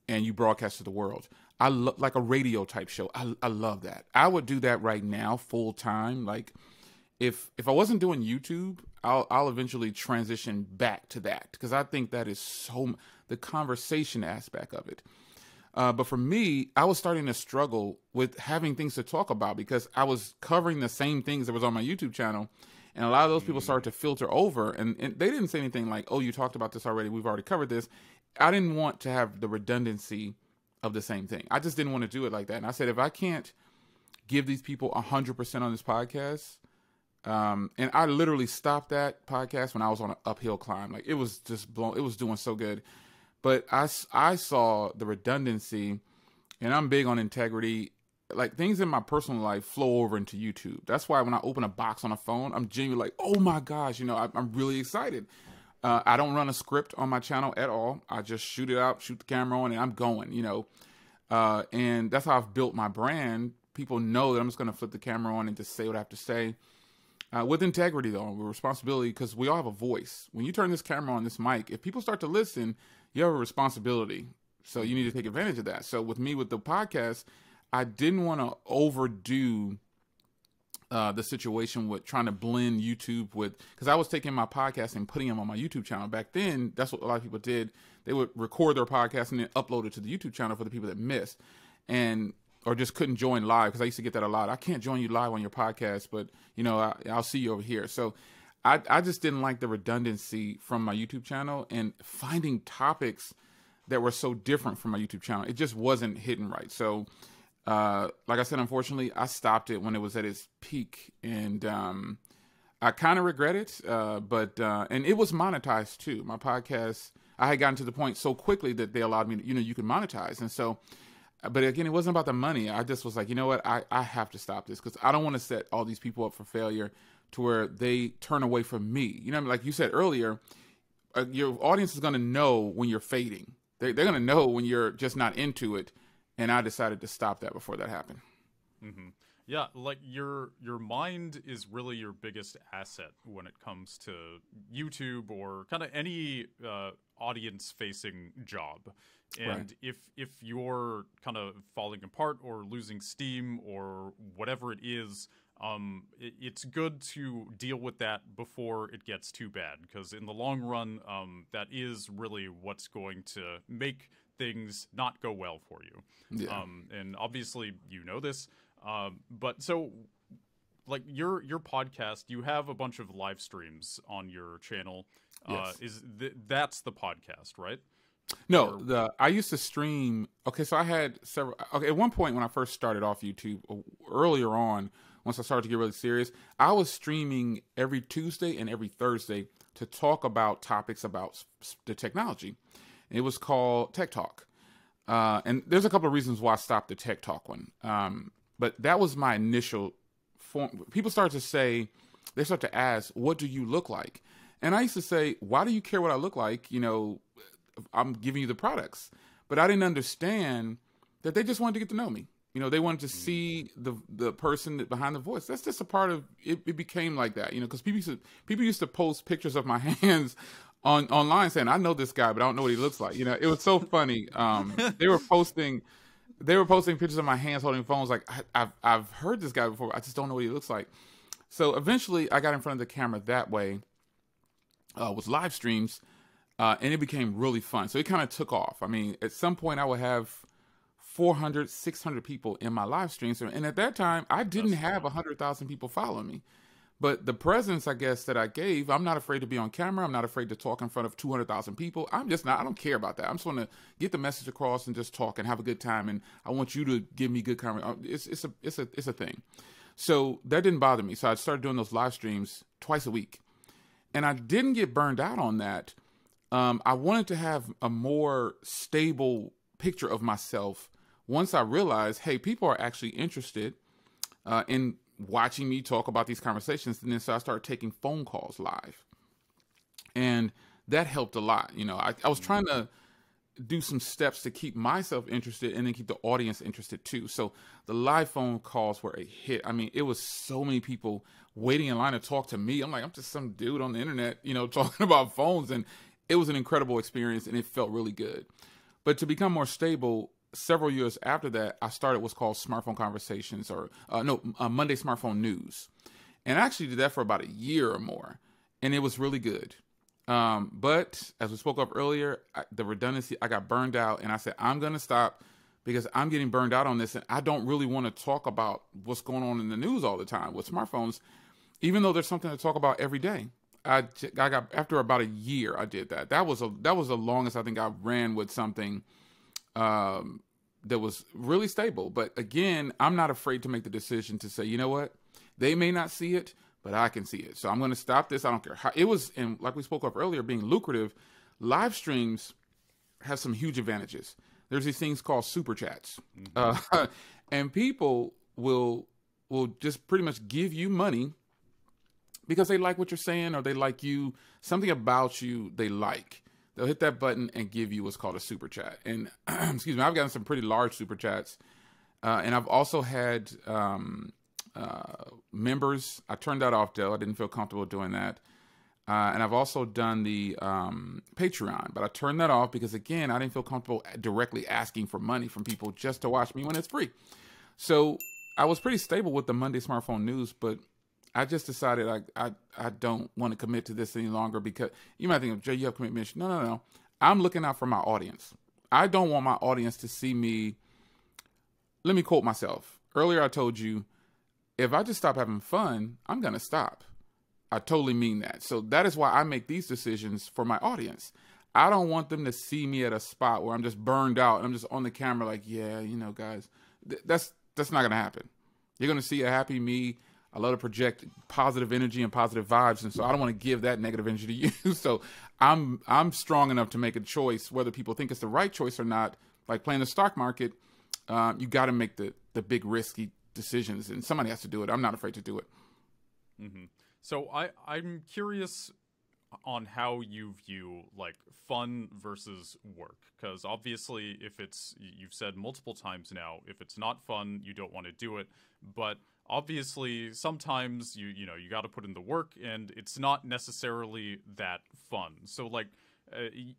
and you broadcast to the world. Like a radio type show. I love that. I would do that right now full time. Like if I wasn't doing YouTube, I'll eventually transition back to that, because I think that is the conversation aspect of it. But for me, I was starting to struggle with having things to talk about, because I was covering the same things that was on my YouTube channel. And a lot of those people started to filter over, and they didn't say anything like, oh, you talked about this already. We've already covered this. I didn't want to have the redundancy of the same thing. I just didn't want to do it like that. And I said, if I can't give these people 100% on this podcast. And I literally stopped that podcast when I was on an uphill climb. Like, it was just it was doing so good. But I saw the redundancy, and I'm big on integrity. Like, things in my personal life flow over into YouTube. That's why when I open a box on a phone, I'm genuinely like, oh my gosh, I'm really excited. I don't run a script on my channel at all. I just shoot it out, shoot the camera on, and I'm going, and that's how I've built my brand. People know that I'm just going to flip the camera on and just say what I have to say. With integrity, though, with responsibility, because we all have a voice. When you turn this camera on, this mic, if people start to listen, you have a responsibility. So you need to take advantage of that. So with me, with the podcast, I didn't want to overdo the situation with trying to blend YouTube with, because I was taking my podcast and putting them on my YouTube channel. Back then, that's what a lot of people did. They would record their podcast and then upload it to the YouTube channel for the people that missed, or just couldn't join live, because I used to get that a lot. I can't join you live on your podcast, but I'll see you over here. So I just didn't like the redundancy from my YouTube channel and finding topics that were so different from my YouTube channel. It just wasn't hitting right. So like I said, unfortunately, I stopped it when it was at its peak, and I kind of regret it. But it was monetized too. My podcast, I had gotten to the point so quickly that they allowed me to, you can monetize. And so, but again, it wasn't about the money. I just was like, you know what? I have to stop this, because I don't want to set all these people up for failure to where they turn away from me. Like you said earlier, your audience is going to know when you're fading. They're going to know when you're just not into it. And I decided to stop that before that happened. Mm-hmm. Yeah, like your mind is really your biggest asset when it comes to YouTube or kind of any audience-facing job. And right. if you're kind of falling apart or losing steam or whatever it is, it's good to deal with that before it gets too bad, because in the long run, that is really what's going to make things not go well for you. Yeah. And obviously you know this, but so like your podcast, you have a bunch of live streams on your channel. Yes. That's the podcast, right? No, I used to stream. Okay, so I had several. Okay, at one point when I first started off YouTube, earlier on, once I started to get really serious, I was streaming every Tuesday and every Thursday to talk about topics about the technology. It was called Tech Talk. And there's a couple of reasons why I stopped the Tech Talk one. But that was my initial form. People start to ask, what do you look like? And I used to say, why do you care what I look like? I'm giving you the products. But I didn't understand that they just wanted to get to know me. They wanted to see the person behind the voice. That's just a part of it. It became like that, because people used to post pictures of my hands online saying, I know this guy, but I don't know what he looks like. It was so funny. They were posting pictures of my hands holding phones. Like, I've heard this guy before. I just don't know what he looks like. So eventually I got in front of the camera that way, with live streams, and it became really fun. So it kind of took off. I mean, at some point I would have 400, 600 people in my live streams. And at that time, I didn't have 100,000 people following me. But the presence, I guess, that I gave, I'm not afraid to be on camera. I'm not afraid to talk in front of 200,000 people. I don't care about that. I'm just want to get the message across and just talk and have a good time. And I want you to give me good comment. It's a thing. So that didn't bother me. So I started doing those live streams twice a week. And I didn't get burned out on that. I wanted to have a more stable picture of myself once I realized, hey, people are actually interested in watching me talk about these conversations. And then so I started taking phone calls live. And that helped a lot. I was trying to do some steps to keep myself interested and then keep the audience interested too. So the live phone calls were a hit. I mean, it was so many people waiting in line to talk to me. I'm like, I'm just some dude on the internet, talking about phones. And it was an incredible experience and it felt really good. But to become more stable, several years after that, I started what's called Smartphone Conversations, Monday Smartphone News. And I actually did that for about a year or more. And it was really good. But as we spoke of earlier, the redundancy, I got burned out. And I said, I'm going to stop because I'm getting burned out on this. And I don't really want to talk about what's going on in the news all the time with smartphones, even though there's something to talk about every day. I got, after about a year, I did that. That was the longest I think I ran with something, that was really stable. But again, I'm not afraid to make the decision to say, you know what, they may not see it, but I can see it. So I'm going to stop this. I don't care how it was. And like we spoke of earlier, being lucrative, live streams have some huge advantages. There's these things called super chats, and people will just pretty much give you money because they like what you're saying, or they like you, something about you they like. They'll hit that button and give you what's called a super chat. And excuse me, I've gotten some pretty large super chats, and I've also had members. I turned that off though. I didn't feel comfortable doing that. And I've also done the Patreon, but I turned that off because, again, I didn't feel comfortable directly asking for money from people just to watch me when it's free. So I was pretty stable with the Monday Smartphone News, but I just decided I don't want to commit to this any longer, because you might think, Jay, you have commitment. No. I'm looking out for my audience. I don't want my audience to see me. Let me quote myself. Earlier I told you, if I just stop having fun, I'm going to stop. I totally mean that. So that is why I make these decisions for my audience. I don't want them to see me at a spot where I'm just burned out and I'm just on the camera like, yeah, you know, guys, that's not going to happen. You're going to see a happy me. I love to project positive energy and positive vibes. And so I don't want to give that negative energy to you. So I'm strong enough to make a choice, whether people think it's the right choice or not. Like playing the stock market, you got to make the big risky decisions, and somebody has to do it. I'm not afraid to do it. Mm-hmm. So I'm curious on how you view like fun versus work, because obviously if it's, you've said multiple times now, if it's not fun, you don't want to do it. But obviously sometimes you know, you got to put in the work and it's not necessarily that fun. So like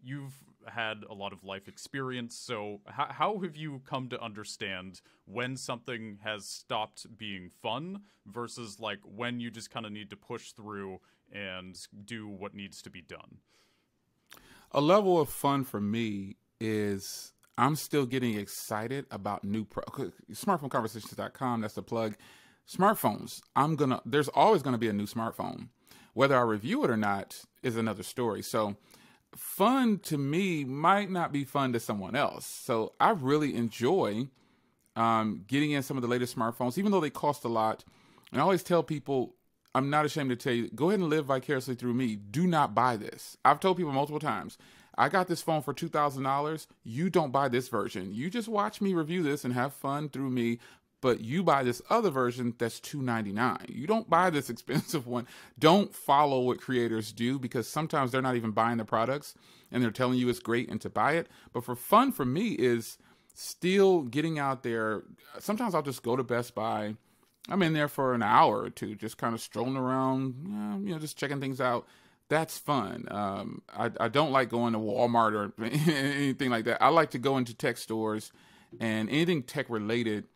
you've had a lot of life experience. So how have you come to understand when something has stopped being fun versus like when you just kind of need to push through and do what needs to be done? A level of fun for me is I'm still getting excited about new smartphoneconversations.com. That's the plug. Smartphones. There's always going to be a new smartphone. Whether I review it or not is another story. So fun to me might not be fun to someone else. So I really enjoy getting in some of the latest smartphones, even though they cost a lot. And I always tell people, I'm not ashamed to tell you, go ahead and live vicariously through me. Do not buy this. I've told people multiple times, I got this phone for $2,000. You don't buy this version. You just watch me review this and have fun through me. But you buy this other version that's $299. You don't buy this expensive one. Don't follow what creators do, because sometimes they're not even buying the products and they're telling you it's great and to buy it. But for fun, for me, is still getting out there. Sometimes I'll just go to Best Buy. I'm in there for an hour or two, just kind of strolling around, you know, just checking things out. That's fun. I don't like going to Walmart or anything like that. I like to go into tech stores and anything tech related.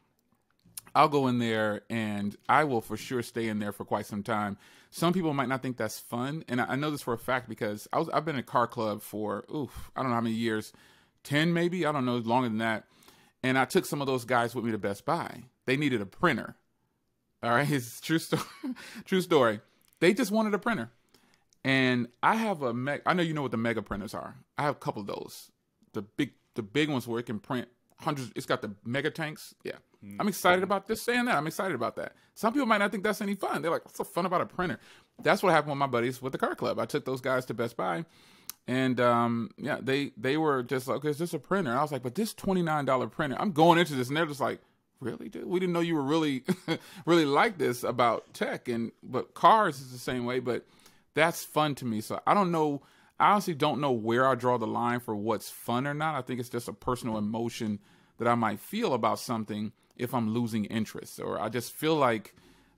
I'll go in there and I will for sure stay in there for quite some time. Some people might not think that's fun. And I know this for a fact because I've been in a car club for, I don't know how many years, 10 maybe, I don't know, longer than that. And I took some of those guys with me to Best Buy. They needed a printer. All right, it's true story. True story. They just wanted a printer. And I have I know you know what the mega printers are. I have a couple of those. The big ones where it can print hundreds. It's got the mega tanks. Yeah. I'm excited about this saying that. I'm excited about that. Some people might not think that's any fun. They're like, what's so fun about a printer? That's what happened with my buddies with the car club. I took those guys to Best Buy and yeah, they were just like, okay, is this a printer? And I was like, but this $29 printer, I'm going into this. And they're just like, really, dude? We didn't know you were really, really like this about tech. But cars is the same way, but that's fun to me. So I don't know. I honestly don't know where I draw the line for what's fun or not. I think it's just a personal emotion that I might feel about something if I'm losing interest, or I just feel like,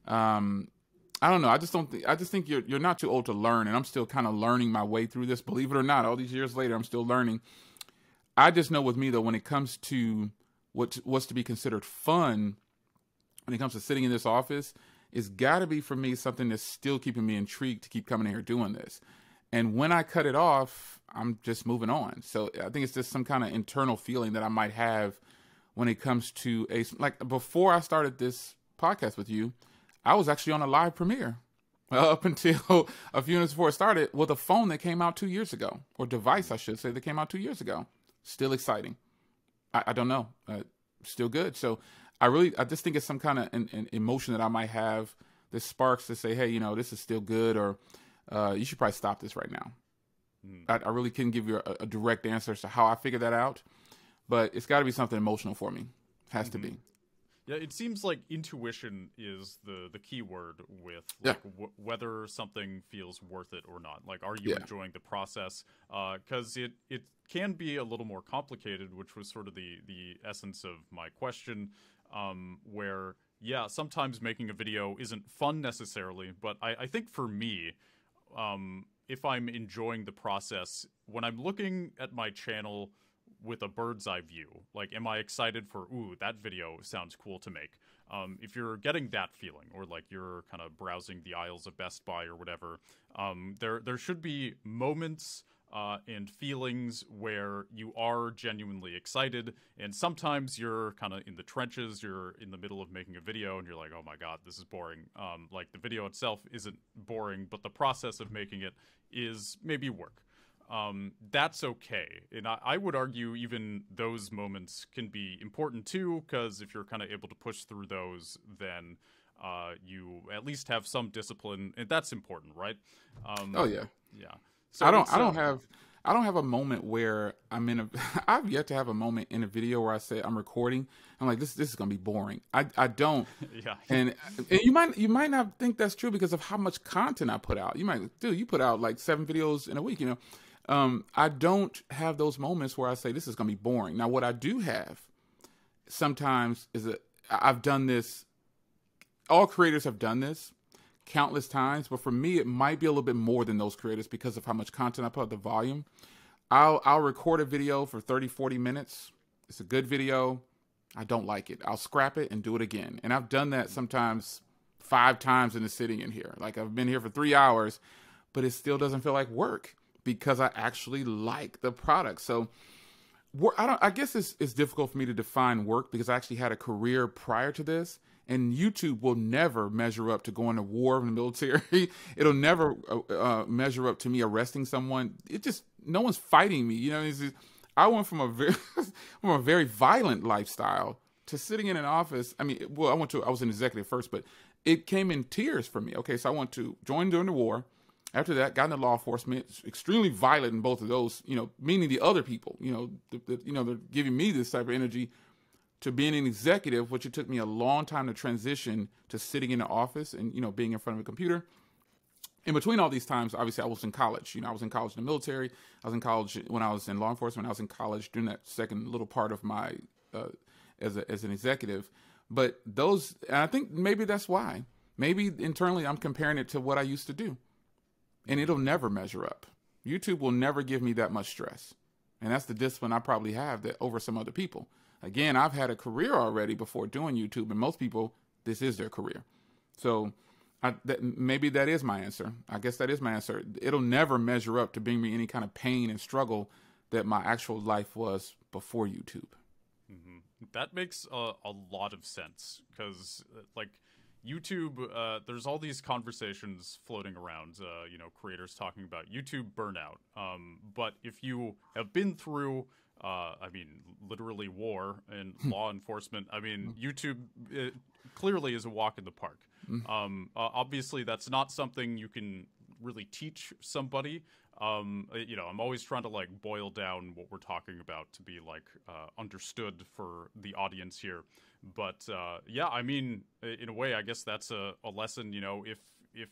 I don't know. I just think you're not too old to learn, and I'm still kind of learning my way through this. Believe it or not, all these years later, I'm still learning. I just know with me though, when it comes to what's to be considered fun, when it comes to sitting in this office, it's got to be for me something that's still keeping me intrigued to keep coming here doing this. And when I cut it off, I'm just moving on. So I think it's just some kind of internal feeling that I might have when it comes to like before I started this podcast with you, I was actually on a live premiere up until a few minutes before it started with a phone that came out 2 years ago, or device, I should say, that came out 2 years ago. Still exciting. I don't know. still good. So I just think it's some kind of an emotion that I might have that sparks to say, hey, this is still good, or you should probably stop this right now. I really couldn't give you a direct answer as to how I figured that out, but it's got to be something emotional for me. It has to be. Yeah, it seems like intuition is the key word with like whether something feels worth it or not. Like, are you enjoying the process? Because it can be a little more complicated, which was sort of the essence of my question, where, sometimes making a video isn't fun necessarily, but I think for me, if I'm enjoying the process, when I'm looking at my channel with a bird's eye view, like, am I excited for, ooh, that video sounds cool to make? If you're getting that feeling, or like you're kind of browsing the aisles of Best Buy or whatever, there should be moments and feelings where you are genuinely excited, and sometimes you're kind of in the trenches, you're in the middle of making a video, and you're like, oh my god, this is boring. Like, the video itself isn't boring, but the process of making it is maybe work. That's okay. And I would argue even those moments can be important too, because if you're kind of able to push through those, then you at least have some discipline, and that's important, right? Oh yeah. Yeah. So I don't have a moment where I'm in a I've yet to have a moment in a video where I say I'm recording, I'm like, this is gonna be boring. I don't. Yeah. And you might not think that's true because of how much content I put out. You might, dude, you put out like 7 videos in a week, I don't have those moments where I say this is gonna be boring. Now, what I do have sometimes is I've done this, all creators have done this countless times, but for me, it might be a little bit more than those creators because of how much content I put out, the volume. I'll record a video for 30, 40 minutes. It's a good video. I don't like it. I'll scrap it and do it again. And I've done that sometimes 5 times in the sitting in here. Like, I've been here for 3 hours, but it still doesn't feel like work because I actually like the product. So I guess it's difficult for me to define work because I actually had a career prior to this. And YouTube will never measure up to going to war in the military. It'll never measure up to me arresting someone. No one's fighting me. I went from a very violent lifestyle to sitting in an office. I mean, well, I was an executive first, but it came in tears for me. Okay, so I went to join during the war. After that, got into law enforcement. Extremely violent in both of those. Meaning the other people. They're giving me this type of energy. To being an executive, which it took me a long time to transition to sitting in the office and, being in front of a computer. In between all these times, obviously, I was in college. I was in college in the military. I was in college when I was in law enforcement. I was in college during that second little part of my, as an executive. But and I think maybe that's why. Maybe internally I'm comparing it to what I used to do. And it'll never measure up. YouTube will never give me that much stress. And that's the discipline I probably have over some other people. Again, I've had a career already before doing YouTube, and most people, this is their career. So maybe that is my answer. I guess that is my answer. It'll never measure up to bring me any kind of pain and struggle that my actual life was before YouTube. Mm-hmm. That makes a lot of sense because, like, YouTube, there's all these conversations floating around, creators talking about YouTube burnout. But if you have been through literally war and law enforcement. YouTube clearly is a walk in the park. Obviously, that's not something you can really teach somebody. I'm always trying to boil down what we're talking about to be understood for the audience here. But in a way, I guess that's a lesson. If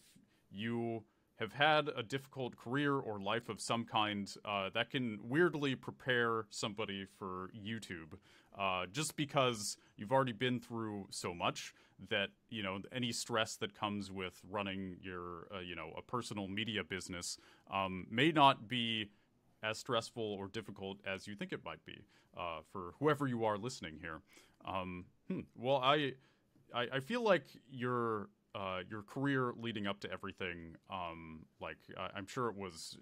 you have had a difficult career or life of some kind, that can weirdly prepare somebody for YouTube, just because you've already been through so much that, any stress that comes with running your, a personal media business may not be as stressful or difficult as you think it might be for whoever you are listening here. Well, I feel like your career leading up to everything, I'm sure it was,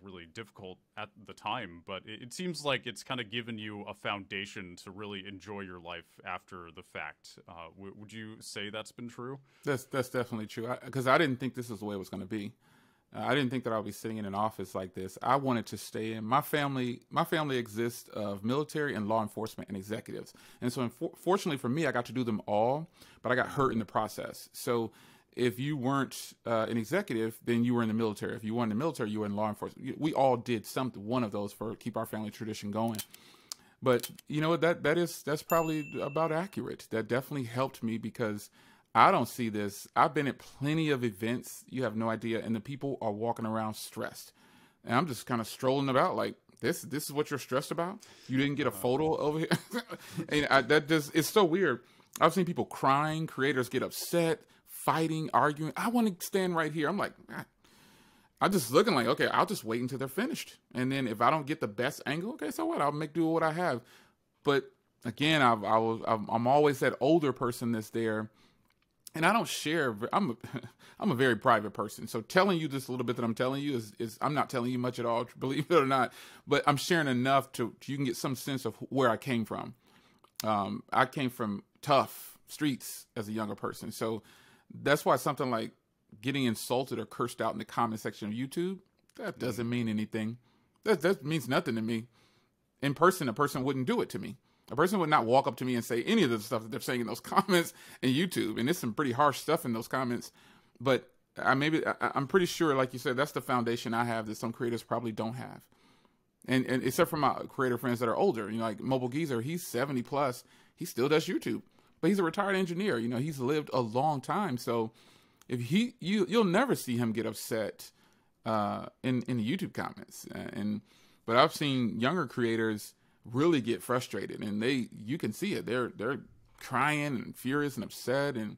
really difficult at the time, but it seems like it's kind of given you a foundation to really enjoy your life after the fact. Would you say that's been true? That's definitely true. Because I didn't think this is the way it was going to be. I didn't think that I would be sitting in an office like this. I wanted to stay in. My family exists of military and law enforcement and executives. And so, fortunately for me, I got to do them all, but I got hurt in the process. So if you weren't an executive, then you were in the military. If you weren't in the military, you were in law enforcement. We all did one of those for keep our family tradition going. But you know what? That's probably about accurate. That definitely helped me because I don't see this. I've been at plenty of events. You have no idea, and the people are walking around stressed, and I'm just kind of strolling about like this. This is what you're stressed about. You didn't get a photo over here, and it's so weird. I've seen people crying, creators get upset, fighting, arguing. I want to stand right here. I'm like, I'm just looking like, okay, I'll just wait until they're finished. And then if I don't get the best angle, okay, so what? I'll make do with what I have. But again, I'm always that older person that's there. And I don't share. I'm a very private person. So telling you this little bit that I'm telling you is I'm not telling you much at all, believe it or not. But I'm sharing enough to you can get some sense of where I came from. I came from tough streets as a younger person. So that's why something like getting insulted or cursed out in the comment section of YouTube, that doesn't mean anything. That means nothing to me. In person, a person wouldn't do it to me. A person would not walk up to me and say any of the stuff that they're saying in those comments in YouTube. And there's some pretty harsh stuff in those comments. But I'm pretty sure, like you said, that's the foundation I have that some creators probably don't have. And except for my creator friends that are older, you know, like Mobile Geezer, he's 70 plus. He still does YouTube. But he's a retired engineer. You know, he's lived a long time. So if you'll never see him get upset in the YouTube comments. But I've seen younger creators really get frustrated, and you can see it. They're crying and furious and upset. And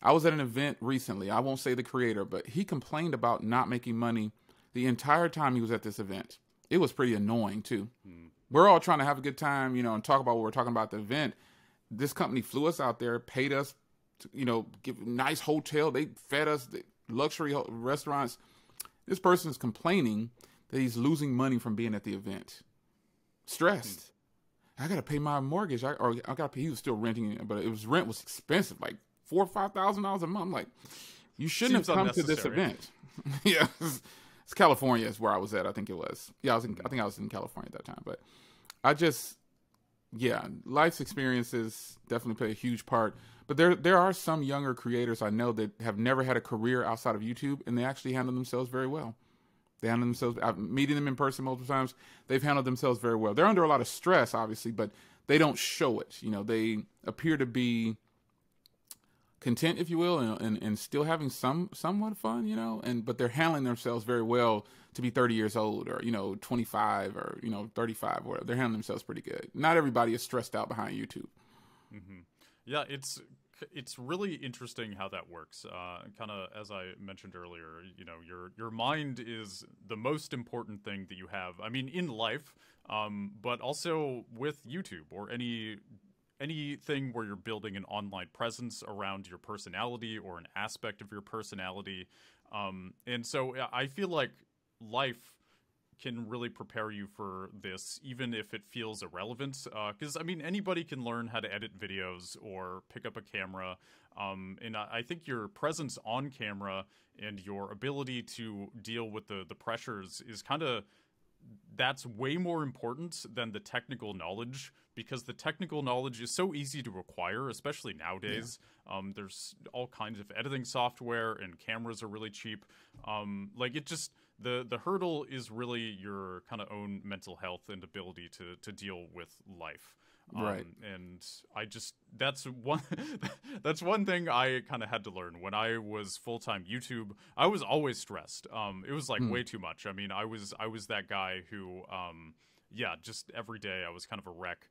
I was at an event recently. I won't say the creator, but he complained about not making money the entire time he was at this event. It was pretty annoying too. We're all trying to have a good time, you know, and talk about what we're talking about at the event. This company flew us out there, paid us, you know, give a nice hotel. They fed us the luxury restaurants. This person's complaining that he's losing money from being at the event. Stressed. I got to pay my mortgage. I got to pay. He was still renting, but rent was expensive, like $4,000 or $5,000 a month. I'm like, you shouldn't have come to this event. Yeah. It's California is where I was at. I think it was. Yeah, I think I was in California at that time. But life's experiences definitely play a huge part. But there are some younger creators I know that have never had a career outside of YouTube, and they actually handle themselves very well. They handle themselves. I'm meeting them in person multiple times. They've handled themselves very well. They're under a lot of stress, obviously, but they don't show it. You know, they appear to be content, if you will, and still having somewhat fun. You know, but they're handling themselves very well to be 30 years old, or 25, or 35, or whatever. They're handling themselves pretty good. Not everybody is stressed out behind YouTube. Mm-hmm. Yeah, it's really interesting how that works. Kind of as I mentioned earlier, your mind is the most important thing that you have. I mean, in life, but also with YouTube or anything where you're building an online presence around your personality or an aspect of your personality. And so I feel like life can really prepare you for this, even if it feels irrelevant. Because, I mean, anybody can learn how to edit videos or pick up a camera. And I think your presence on camera and your ability to deal with the pressures is that's way more important than the technical knowledge, because the technical knowledge is so easy to acquire, especially nowadays. Yeah. There's all kinds of editing software, and cameras are really cheap. The hurdle is really your kind of own mental health and ability to deal with life. Right. And that's one thing I kind of had to learn when I was full-time YouTube. I was always stressed. It was like way too much. I mean, I was that guy who, just every day I was kind of a wreck.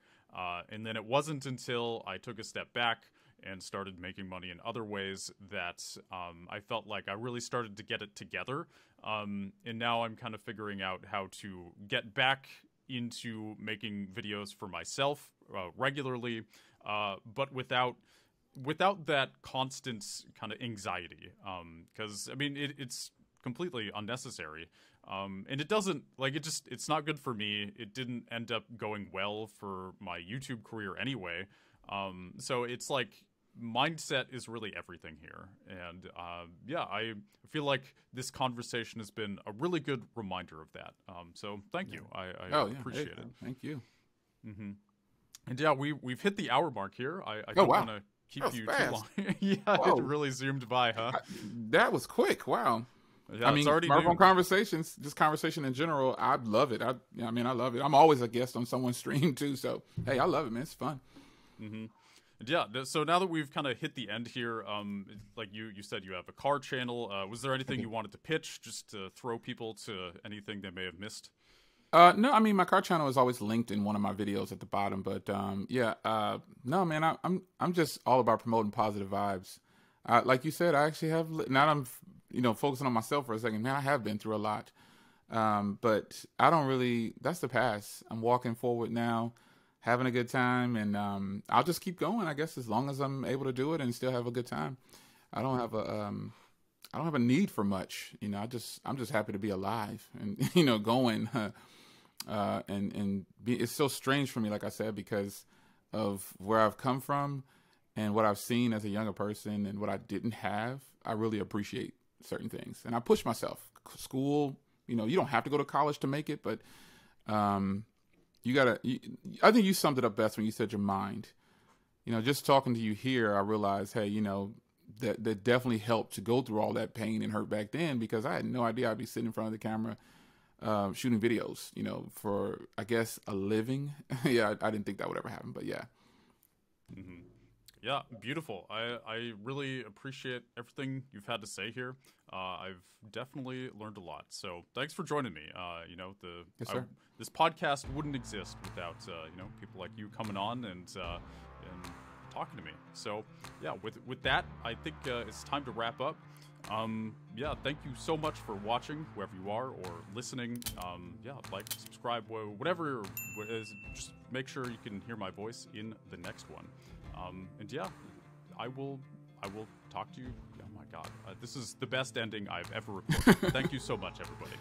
And then it wasn't until I took a step back and started making money in other ways that I felt like I really started to get it together. And now I'm kind of figuring out how to get back into making videos for myself regularly, but without that constant kind of anxiety. Because, I mean, it's completely unnecessary. And it doesn't, it's not good for me. It didn't end up going well for my YouTube career anyway. So it's like, mindset is really everything here. And yeah, I feel like this conversation has been a really good reminder of that. So thank you. I appreciate it. Thank you. Mm-hmm. And yeah, we've hit the hour mark here. I oh, don't wow. want to keep That was you fast. too long. Yeah, Whoa. it really zoomed by, huh? That was quick. Wow. Yeah, I mean, it's already smartphone noon. conversations, just conversation in general, I love it. I love it. I'm always a guest on someone's stream too. So, hey, I love it, man. It's fun. Mm-hmm. And yeah, so now that we've kind of hit the end here, like you said, you have a car channel. Was there anything you wanted to pitch, just to throw people to anything they may have missed? No, I mean, my car channel is always linked in one of my videos at the bottom, but no, man, I'm just all about promoting positive vibes. Like you said, I actually have, now I'm, focusing on myself for a second, man, I have been through a lot. But I don't really, that's the past. I'm walking forward now, having a good time, and I'll just keep going, I guess, as long as I'm able to do it and still have a good time. I don't have a need for much, I'm just happy to be alive and, going, it's so strange for me, like I said, because of where I've come from and what I've seen as a younger person and what I didn't have. I really appreciate certain things, and I push myself. School, you don't have to go to college to make it, but you gotta. I think you summed it up best when you said your mind. Just talking to you here, I realized, hey, that definitely helped to go through all that pain and hurt back then, because I had no idea I'd be sitting in front of the camera shooting videos, for, I guess, a living. Yeah, I didn't think that would ever happen, but yeah. Mm-hmm. Yeah, beautiful. I really appreciate everything you've had to say here. I've definitely learned a lot. So thanks for joining me. Yes, sir. This podcast wouldn't exist without people like you coming on and talking to me. So yeah, with that, I think it's time to wrap up. Yeah, thank you so much for watching, whoever you are, or listening. Yeah, like, subscribe, whatever it is. Just make sure you can hear my voice in the next one. And yeah, I will talk to you. Oh my God, this is the best ending I've ever recorded. Thank you so much, everybody.